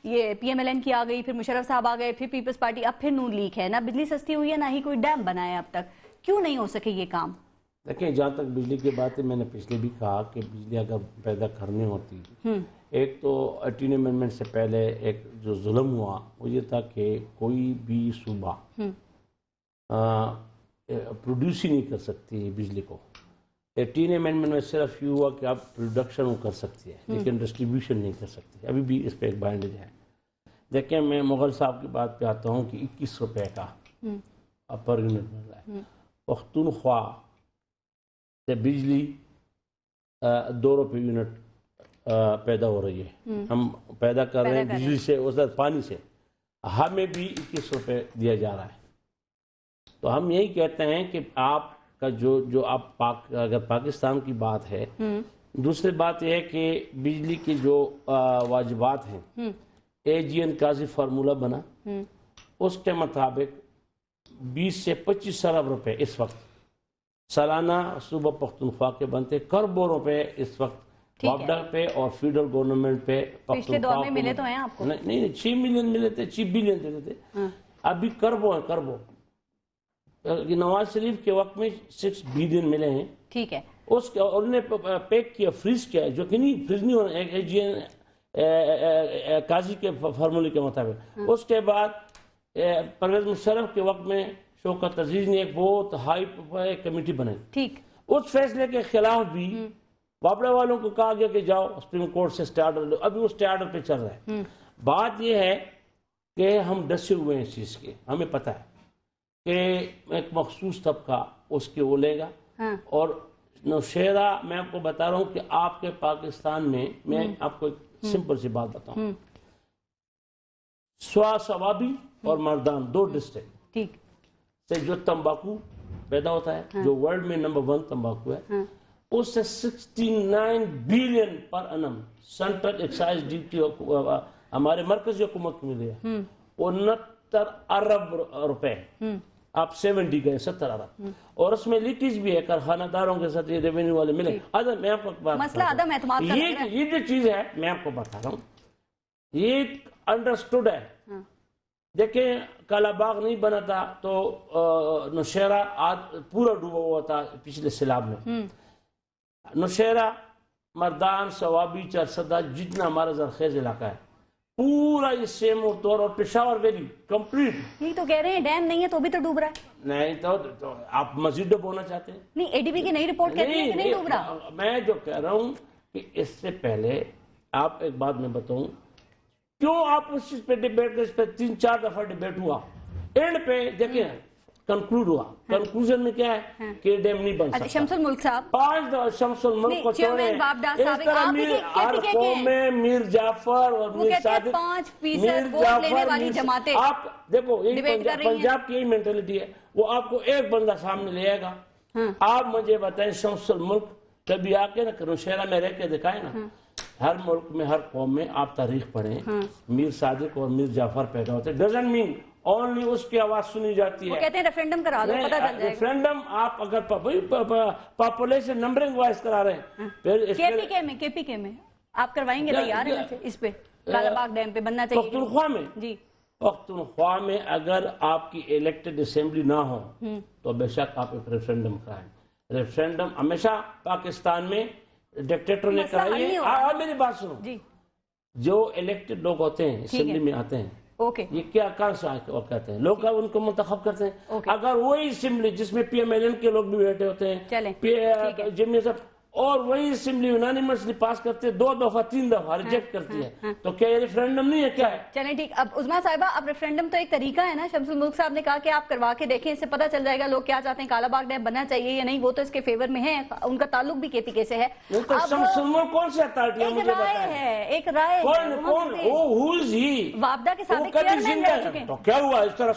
ये PMLN की आ गई, फिर मुशर्रफ साहब आ गए, फिर पीपल्स पार्टी, अब फिर नून लीग है। ना बिजली सस्ती हुई है, ना ही कोई डैम बना है अब तक। क्यों नहीं हो सके ये काम? देखें, जहाँ तक बिजली की बात है, मैंने पिछले भी कहा कि बिजली अगर पैदा करनी होती, एक तो 18 अमेंडमेंट से पहले एक जो जुल्म हुआ वो ये था कि कोई भी सूबा پروڈیوس ہی نہیں کر سکتی بجلی کو. 18 امینڈمنٹ میں صرف یہ ہوا کہ آپ پروڈکشن وہ کر سکتی ہے لیکن ڈسٹریبیوشن نہیں کر سکتی. ابھی بھی اس پہ ایک بائنڈیج ہے. دیکھیں میں مغل صاحب کی بات پہ آتا ہوں کہ 21 روپے کا پر یونٹ مل رہا ہے. پختونخوا سے بجلی 2 روپے یونٹ پیدا ہو رہی ہے. ہم پیدا کر رہے ہیں بجلی سے ادھر پانی سے, ہمیں بھی 21 روپے دیا جا رہا ہے. تو ہم یہی کہتے ہیں کہ آپ کا جو آپ اگر پاکستان کی بات ہے, دوسری بات یہ ہے کہ بجلی کی جو واجبات ہیں AGN قاضی فارمولہ بنا, اس کے مطابق 20 سے 25 ارب روپے اس وقت سالانہ صوبہ پختونخوا کے بنتے, کروڑوں روپے اس وقت وابڈا پہ اور فیڈرل گورنمنٹ پہ. پچھلے دور میں ملے تو ہیں آپ کو؟ نہیں 6 ملین ملے تھے, 6 بلین دیتے تھے. ابھی کربو ہیں, کربو نواز شریف کے وقت میں 6 بلین ملے ہیں. ٹھیک ہے. اس کے انہوں نے پیک کیا, فریز کیا, جو کہ نہیں فریز نہیں ہونا AGN قاضی کے فارمولے کے مطابق. اس کے بعد پرویز مشرف کے وقت میں شوکت عزیز نے ایک بہت ہائی کمیٹی بنائی. ٹھیک. اس فیصلے کے خلاف بھی وابڑا والوں کو کہا گیا کہ جاؤ سپریم کورٹ سے اسٹے آرڈر لو. ابھی وہ اسٹے آرڈر پہ چل رہا ہے. بات یہ ہے کہ ہم ڈسے ہوئے ہیں اس چیز کے, ہمیں پتہ ہے کہ ایک مخصوص طبقہ اس کے وہ لے گا. اور نوشہرہ میں آپ کو بتا رہا ہوں کہ آپ کے پاکستان میں آپ کو ایک سمپل سی بات بتاؤں, سوابی اور مردان 2 ڈسٹرکٹ سے جو تمباکو پیدا ہوتا ہے, جو ورلڈ میں نمبر 1 تمباکو ہے, اس سے 69 بلین پر انم سینٹرل ایکسائز ڈیوٹی ہمارے مرکزی حکومت کو ملے ہے. 69 ارب روپے, آپ 70 گئے 70 ارب. اور اس میں لیکیج بھی ہے, کارخانہ داروں کے ساتھ یہ ریونیو والے ملے. میں آپ کو مسئلہ عدم اعتماد کا ہے. یہ جو چیز ہے میں آپ کو بتا رہا ہوں, یہ انڈرسٹوڈ ہے. دیکھیں کالا باغ نہیں بنا تھا تو نوشہرہ پورا ڈوبا ہوا تھا پچھلے سیلاب میں. نوشہرہ, مردان, سوابی, چرسدہ, جتنا ہمارا زرخیز علاقہ ہے پورا یہ سیم طور, اور پشاور ویلی کمپلیٹ. یہی تو کہہ رہے ہیں ڈیم نہیں ہے تو بھی تو ڈوب رہا ہے. نہیں تو آپ مزید ڈوبونا چاہتے ہیں؟ نہیں, ADB کی نئی رپورٹ کہتی ہے کہ نہیں ڈوب رہا. میں جو کہہ رہا ہوں کہ اس سے پہلے آپ ایک بات میں بتاؤں, کیوں آپ اس چیز پہ ڈیبیٹ کر, اس پہ 3-4 دفعہ ڈیبیٹ ہوا, اینڈ پہ دیکھیں کنکلوڈ ہوا. کنکلوژن میں کیا ہے کہ ڈیم نہیں بن سکتا. شمس الملک صاحب 5 دفعہ شمس الملک کو چھوڑے, اس طرح ہر قوم میں میر جعفر اور میر صادق, 5% ووٹ لینے والی جماعتیں, آپ دیکھو پنجاب کی یہی مینٹلٹی ہے, وہ آپ کو ایک بندہ سامنے لے آئے گا. آپ مجھے بتائیں شمس الملک کبھی آ کے نا نوشہرہ میں رہ کے دکھائے نا, ہر ملک میں ہر قوم میں آپ تاریخ پڑھیں, میر صادق اور میر جعفر پیدا ہوتے. ڈزنٹ مین اونلی اس کی آواز سنی جاتی ہے. وہ کہتے ہیں ریفرینڈم کرا دو, پتہ چل جائے گا. ریفرینڈم آپ اگر پاپولیشن نمبرنگ وائز کرا رہے ہیں, KPK میں آپ کروائیں گے تیار ہیں ویسے اس پہ کالا باغ ڈیم پہ بننا چاہیے پختونخوا میں؟ جی پختونخوا میں اگر آپ کی الیکٹڈ اسمبلی نہ ہو تو بے شک آپ ایک ریفرینڈم کرائیں. ریفرینڈم ہمیشہ پاکستان میں ڈکٹیٹر نے کرائی ہے. اور میری بات سنو, جو الیکٹڈ لوگ ہوتے ہیں اسمبلی میں آتے ہیں, یہ کیا کہاں سے کہتے ہیں, لوگ ان کو منتخب کرتے ہیں. اگر وہی اسمبلی جس میں PMLN کے لوگ بھی بیٹھے ہوتے ہیں, جمعیت صاحب, اور وہی اسمبلی یونانیمسلی پاس کرتے 2 دفعہ 3 دفعہ ریجیکٹ کرتی ہے, تو کیا یہ ریفرینڈم نہیں ہے؟ کیا ہے؟ چلیں ٹھیک. اب عظمیٰ صاحبہ, اب ریفرینڈم تو ایک طریقہ ہے نا. شمس الملک صاحب نے کہا کہ آپ کروا کے دیکھیں, اس سے پتہ چل جائے گا لوگ کیا چاہتے ہیں, کالا باغ ڈیم بننا چاہیے یا نہیں. وہ تو اس کے فیور میں ہے, ان کا تعلق بھی KPK سے ہے. شمس الملک کون سے اتھارٹی ہے مجھے بتائیں؟ ایک رائے ہے, وابڈا کے سابق چیئرمین رہ چکے ہیں. تو کیا ہوا, اس طرح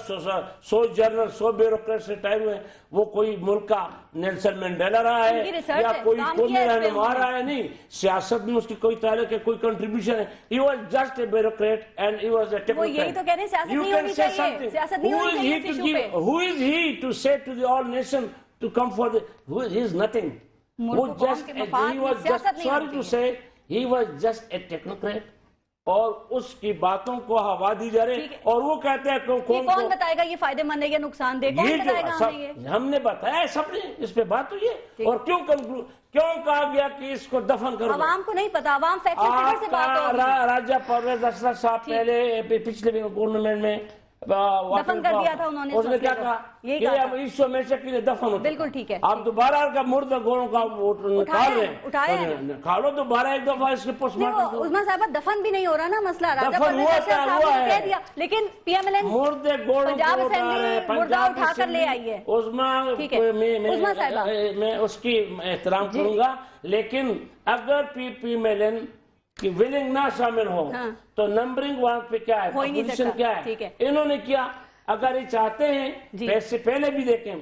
100 جنرل 100 بیوروکریٹ ریٹائر ہوئے, وہ کوئی ملک کا نیلسن منڈیلا رہا ہے یا کوئی رہنما رہا ہے؟ نہیں, سیاست میں اس کی کوئی تعلق ہے, کوئی کنٹریبیوشن ہے. He was just a bureaucrat and he was a technocrat. وہ یہی تو کہہ رہے ہیں سیاست نہیں ہونی چاہیے, سیاست نہیں ہونی چاہیے اس ایشو پہ. Who is he to say to the all nation to come for the, he is nothing. He was just, sorry to say, he was just a technocrat. اور اس کی باتوں کو ہوا دی جا رہے, اور وہ کہتے ہیں کون بتائے گا یہ فائدے مند ہے یا نقصان دہ, کون بتائے گا ہمیں یہ؟ ہم نے بتایا سب نے, اس پہ بات ہوئی ہے. اور کیوں کہا گیا کہ اس کو دفن کرو؟ عوام کو نہیں پتا, عوام فیکچر فگر سے بات ہو رہی ہے. راجہ پرویز اشرف صاحب پہلے پچھلے گورنمنٹ میں दफन कर दिया था उन्होंने, उसने क्या कहा कि अब इस हमेशा के लिए दफन होता, बिल्कुल ठीक है। आप दोबारा का मुर्दा घोड़ों का निकाल रहे हैं, खा लो दोबारा एक दफा इसके पोस्टमार्टम। उस्मा साहब दफन भी नहीं हो रहा ना मसला, दफन हुआ कह दिया, लेकिन पीएमएलएन मुर्दे घोड़ों पंजाब असेंबली मुर्दा उठाकर ले आई है। मैं उसकी एहतराम करूंगा, लेकिन अगर पीएमएलएन कि विलिंग ना शामिल हो तो नंबरिंग वहां पे क्या है, पोजीशन क्या है, इन्होंने किया। अगर ये चाहते हैं पैसे पहले भी देखें,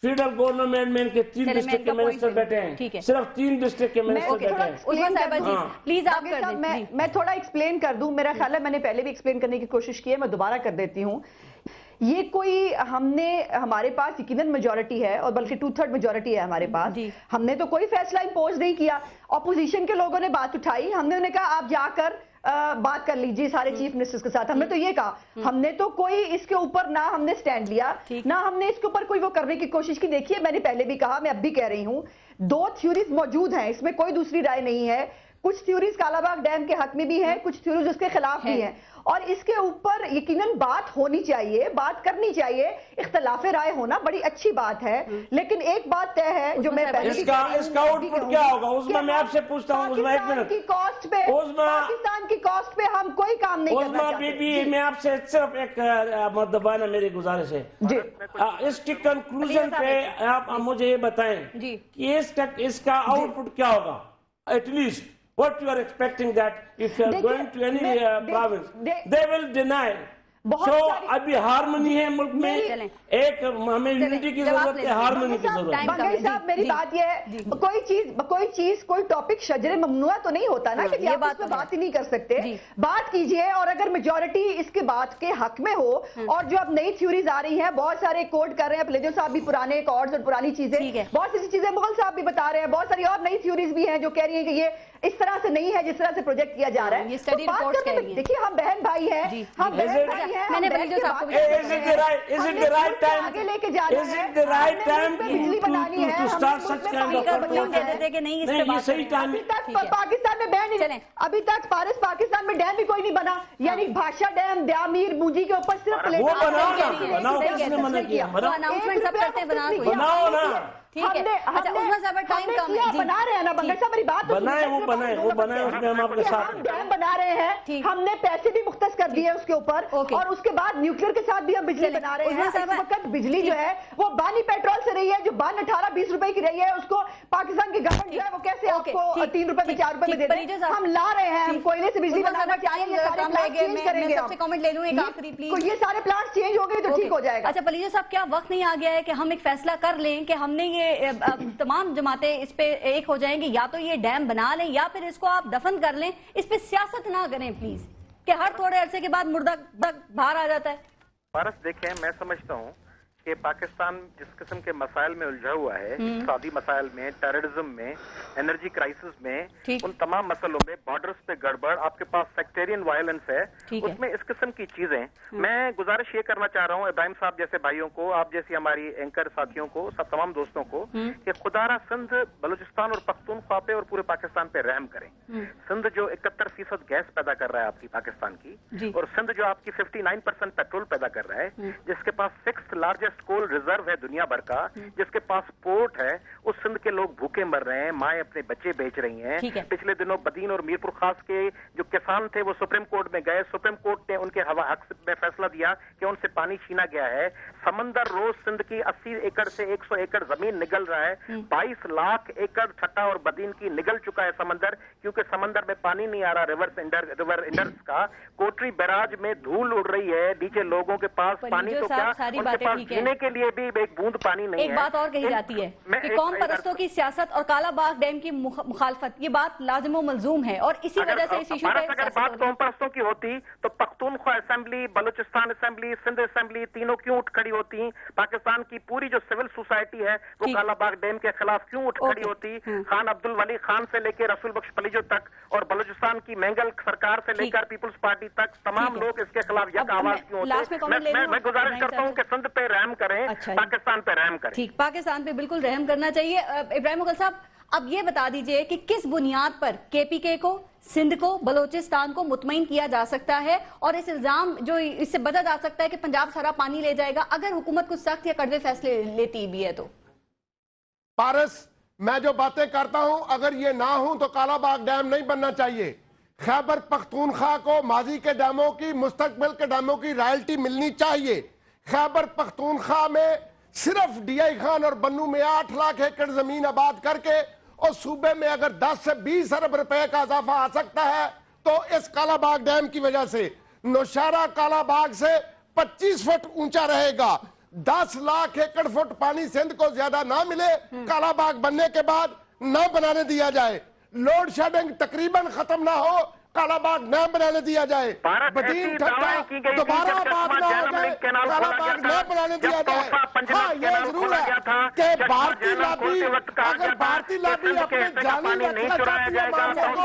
फेडरल गवर्नमेंट में इनके 3 डिस्ट्रिक्ट के मिनिस्टर बैठे हैं, सिर्फ 3 डिस्ट्रिक्ट के मिनिस्टर बैठे हैं। प्लीज आप कर दें। मैं थोड़ा एक्सप्लेन कर दूं, मेरा ख्याल है मैंने पहले भी एक्सप्लेन करने की कोशिश की है, मैं दोबारा कर देती हूँ। ये कोई हमारे पास यकीनन मेजॉरिटी है और बल्कि 2/3 मेजॉरिटी है हमारे पास। हमने तो कोई फैसला इंपोज नहीं किया, अपोजिशन के लोगों ने बात उठाई, हमने उन्हें कहा आप जाकर बात कर लीजिए सारे चीफ मिनिस्टर्स के साथ। हमने तो ये कहा, हमने तो कोई इसके ऊपर ना हमने स्टैंड लिया, ना हमने इसके ऊपर कोई वो करने की कोशिश की। देखिए मैंने पहले भी कहा, मैं अब भी कह रही हूँ, 2 थ्योरीज मौजूद हैं, इसमें कोई दूसरी राय नहीं है। कुछ थ्योरीज कालाबाग डैम के हक में भी हैं, कुछ थ्योरीज उसके खिलाफ भी हैं, और इसके ऊपर यकीनन बात होनी चाहिए, बात करनी चाहिए। इख्तलाफ राय होना बड़ी अच्छी बात है, लेकिन एक बात तय है जो मैं पहले इसका आउटपुट क्या होगा उसमें मैं आपसे पूछता हूँ। पाकिस्तान की कॉस्ट पे, पाकिस्तान की कॉस्ट पे हम कोई काम नहीं करना चाहते। मैं आपसे सिर्फ एक मर्दबाना मेरी गुजारिश है, इसकी कंक्लूजन पे आप मुझे ये बताएं कि इसका आउटपुट क्या होगा। At least what you are expecting that if you are going to any province they will deny। So अभी हारमोनी है मुल्क में, एक हमें यूनिटी की जरूरत है, हारमोनी की जरूरत है। बंगाली साहब मेरी बात ये है, कोई टॉपिक शजरे ममनुआ तो नहीं होता ना कि आप उस पे बात ही नहीं कर सकते। बात कीजिए, और अगर मेजॉरिटी इसके बात के हक में हो, और जो अब नई थ्योरीज आ रही हैं, बहुत सारे कोड कर रहे हैं प्लेजो साहब भी, पुराने कॉर्ड्स और पुरानी चीजें, बहुत सी चीजें मुगल साहब भी बता रहे हैं, बहुत सारी और नई थ्योरीज भी हैं जो कह रही है कि ये इस तरह से नहीं है जिस तरह से प्रोजेक्ट किया जा रहा है। देखिए हम बहन भाई हैं, हम बहन भाई हैं, मैंने is it the right time आगे लेके जा रहे हैं, is it the right time बिजली बनानी है, to start such kind of नहीं, सही टाइम। अभी तक पाकिस्तान में डैम नहीं, अभी तक पाकिस्तान में डैम भी कोई नहीं बना, यानी भाषा डैम दयामीर मुंजी के ऊपर सिर्फ वो बनाओ, किसने मना किया? अनाउंसमेंट सब करते हैं, बनाओ ना, ठीक है। अच्छा उस्मा साहब टाइम कम है, बना रहे हैं ना बंगल साहब, मेरी बात बनाए वो बनाए उसमें हम आपके साथ हम डैम बना रहे हैं, हमने पैसे भी मुख्तस कर दिए उसके ऊपर, और उसके बाद न्यूक्लियर के साथ भी हम बिजली बना रहे हैं। इस वक्त बिजली जो है वो बानी पेट्रोल से रही है, जो बान 18-20 रुपए की रही है, उसको पाकिस्तान की गवर्नमेंट जो है वो कैसे आपको 3 रुपए में 4 रुपए में दे दे। हम ला रहे हैं, हम कोयले से बिजली बनाना चाहेंगे, सारे प्लांट चेंज करेंगे। सबसे कमेंट ले लूं एक आखिरी प्लीज, ये सारे प्लांट चेंज हो गए तो ठीक हो जाएगा। अच्छा पलीजो साहब, क्या वक्त नहीं आ गया है कि हम एक फैसला कर लें कि हमने ये तमाम जमातें इस पे एक हो जाएंगी, या तो ये डैम बना लें या फिर इसको आप दफन कर लें, इस पे सियासत ना करें प्लीज, कि हर थोड़े अरसे के बाद मुर्दा बाहर आ जाता है। भारत देखें, मैं समझता हूँ कि पाकिस्तान जिस किस्म के मसाइल में उलझा हुआ है, इक़्तिसादी मसाइल में, टेररिज्म में, एनर्जी क्राइसिस में, उन तमाम मसलों में, बॉर्डर्स पे गड़बड़, आपके पास सेक्टेरियन वायलेंस है, उसमें इस किस्म की चीजें, मैं गुजारिश ये करना चाह रहा हूँ इब्राहिम साहब जैसे भाइयों को, आप जैसी हमारी एंकर साथियों को, सब तमाम दोस्तों को, कि खुदारा सिंध, बलूचिस्तान और पख्तूनख्वा पे और पूरे पाकिस्तान पे रहम करें। सिंध जो 71% गैस पैदा कर रहा है आपकी पाकिस्तान की, और सिंध जो आपकी 59% पेट्रोल पैदा कर रहा है, जिसके पास 6th लार्जेस्ट कोल रिजर्व है दुनिया भर का, जिसके पास पोर्ट है, उस सिंध के लोग भूखे मर रहे हैं, माएं अपने बच्चे बेच रही हैं। पिछले दिनों बदीन और मीरपुर खास के जो किसान थे वो सुप्रीम कोर्ट में गए, सुप्रीम कोर्ट ने उनके हक में फैसला दिया कि उनसे पानी छीना गया है। समंदर रोज सिंध की 80 एकड़ से 100 एकड़ जमीन निगल रहा है, 22 लाख एकड़ छठा और बदीन की निगल चुका है समंदर, क्योंकि समंदर में पानी नहीं आ रहा रिवर इंडर्स का। कोटरी बैराज में धूल उड़ रही है, नीचे लोगों के पास पानी तो क्या, उनके पास पीने के लिए भी एक बूंद पानी नहीं है। एक बात और कही जाती है कि कौम परस्तों की सियासत और कालाबाग डैम की मुखालफत, ये बात लाजिम और मलजूम है, और इसी वजह से इस इशू पे अगर बात कौम परस्तों की होती तो Pakhtunkhwa assembly, Balochistan assembly, Sindh assembly तीनों क्यों उठ खड़ी होती? पाकिस्तान की पूरी जो सिविल सोसाइटी है वो कालाबाग डैम के खिलाफ क्यों उठ खड़ी होती? खान अब्दुल वली खान से लेकर रसूल बख्श पलीजो तक, और बलूचिस्तान की मैंगल सरकार से लेकर पीपुल्स पार्टी तक, तमाम लोग इसके खिलाफ यक आवाज क्यों होते? मैं गुजारिश करता हूँ कि सिंध पे रहम रहम करें, पाकिस्तान पे रहम करें। ठीक, पाकिस्तान पे बिल्कुल रहम करना चाहिए। इब्राहिम मुगल साहब, अब ये बता दीजिए कि किस बुनियाद पर केपीके को, सिंध को, बलोचिस्तान को मुतमईन किया जा सकता है और इस इल्जाम जो इससे बचा जा सकता है कि पंजाब सारा पानी ले जाएगा, अगर हुकूमत कुछ सख्त या कड़वे फैसले लेती भी है तो? पारस, मैं जो बातें करता हूं, अगर ये ना हो तो कालाबाग डैम नहीं बनना चाहिए। खैबर पख्तूनख्वा को माजी के डैमों की, मुस्तकबिल के डैमों की रॉयल्टी मिलनी चाहिए। खैबर पख्तूनख्वा में सिर्फ डीआई खान और बन्नू में 8 लाख एकड़ जमीन आबाद करके और सूबे में अगर 10 से 20 अरब रुपए का इजाफा आ सकता है तो इस कालाबाग डैम की वजह से नौशहरा कालाबाग से 25 फुट ऊंचा रहेगा। 10 लाख एकड़ फुट पानी सिंध को ज्यादा ना मिले, कालाबाग बनने के बाद ना बनाने दिया जाए, लोड शेडिंग तकरीबन खत्म ना हो, कालाबाग न बनाने दिया जाए, बदीन ठट्टा दोबारा बात ना हो जाए, कालाबाग न बनाने दिया जाए। हाँ, ये जरूर है कि भारतीय लॉबी, अगर भारतीय लॉबी अपने जानी रखना चाहती है मामले को,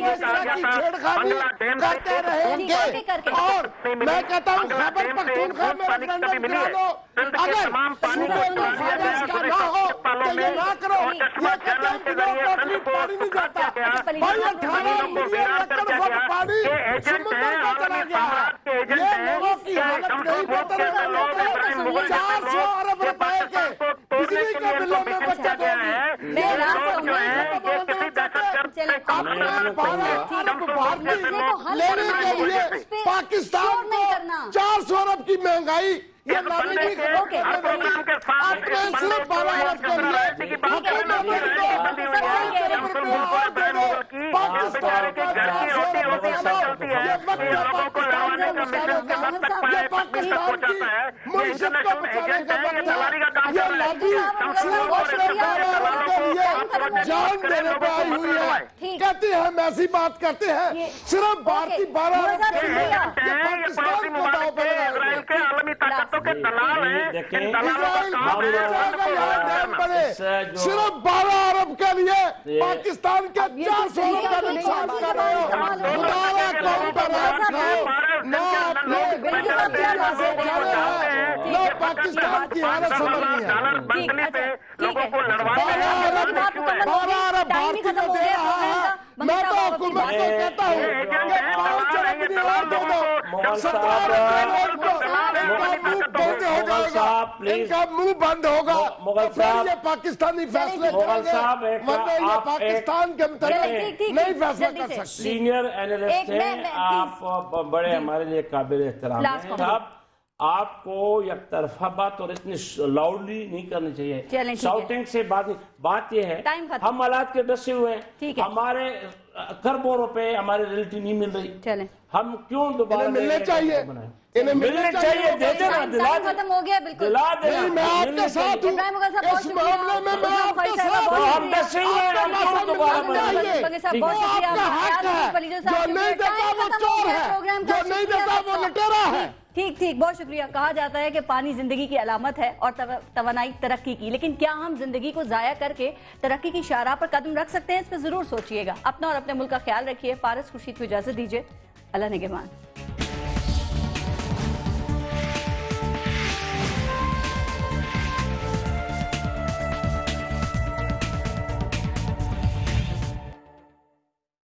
इस तरह की छेड़खानी करते रहेंगे। और मैं कहता हूँ खैबर पख्तूनख्वा में रेफरेंडम करा लो, अगर सूबे में फायदा इसका ना हो तो ये ना करो। ये कहते हैं कि लोग पानी नहीं जाता, भाई 18 मिलियन पानी समुद्र में चला गया है। ये लोगों की हालत नहीं बेहतर है। 400 अरब रुपए के बिजली के बिलों में बचत होगी। ये लेने के लिए पाकिस्तान को 400 अरब की महंगाई, ये लॉबी भी अपने सिर्फ 12 अरब के लिए पाकिस्तान को 400 अरब ये पाकिस्तान की मुल्क को बचाने का वक्त है। ये लॉबी सिर्फ 12 अरब के लिए जान देने पर आई हुई है। कहती है हम ऐसी बात करते हैं, सिर्फ भारतीय 12 अरब के लिए ये पाकिस्तान को दाव पर लगाएंगे। के आलमी ताकतों के दलाल हैं। सिर्फ 12 अरब के लिए पाकिस्तान के 400 अरब का नुकसान कर रहे हो। पाकिस्तान की हालत समझ नहीं है। लोगों को लड़वाने 12 अरब भारतीय को दे रहा है। मैं तो हुकूमत को कहता हूँ कि 5 अरब दे दो, सरकार इनका मुंह बंद होगा, ये पाकिस्तानी फैसले करेंगे, वरना ये पाकिस्तान के मुताबिक नहीं फैसला कर सकते। सीनियर एनालिस्ट हैं आप, बड़े हमारे लिए काबिल एहतराम हैं। आपको एक तरफा बात और इतनी लाउडली नहीं करनी चाहिए, शाउटिंग से बात ये है हम हालात के डसे हुए हैं, हमारे खरबों रुपए हमारे रियलिटी नहीं मिल रही, हम क्यों दोबारा मिलने चाहिए, इन्हें मिलने चाहिए, दे देना, दिला खत्म हो गया, बिल्कुल दिला देना। मैं आपके साथ हूँ इस मामले में, मैं आपके साथ हूँ। हम डसे हुए हैं, हम क्यों दोबारा बनाएंगे? आपका हक है, जो नहीं देता वो चोर है, जो नहीं देता वो लुटेरा है। ठीक ठीक, बहुत शुक्रिया। कहा जाता है कि पानी जिंदगी की अलामत है और तवानाई तरक्की की, लेकिन क्या हम जिंदगी को जाया करके तरक्की की शाहराह पर कदम रख सकते हैं? इस पर जरूर सोचिएगा। अपना और अपने मुल्क का ख्याल रखिए। पारस खुर्शीद को इजाजत दीजिए। अल्लाह निगहबान।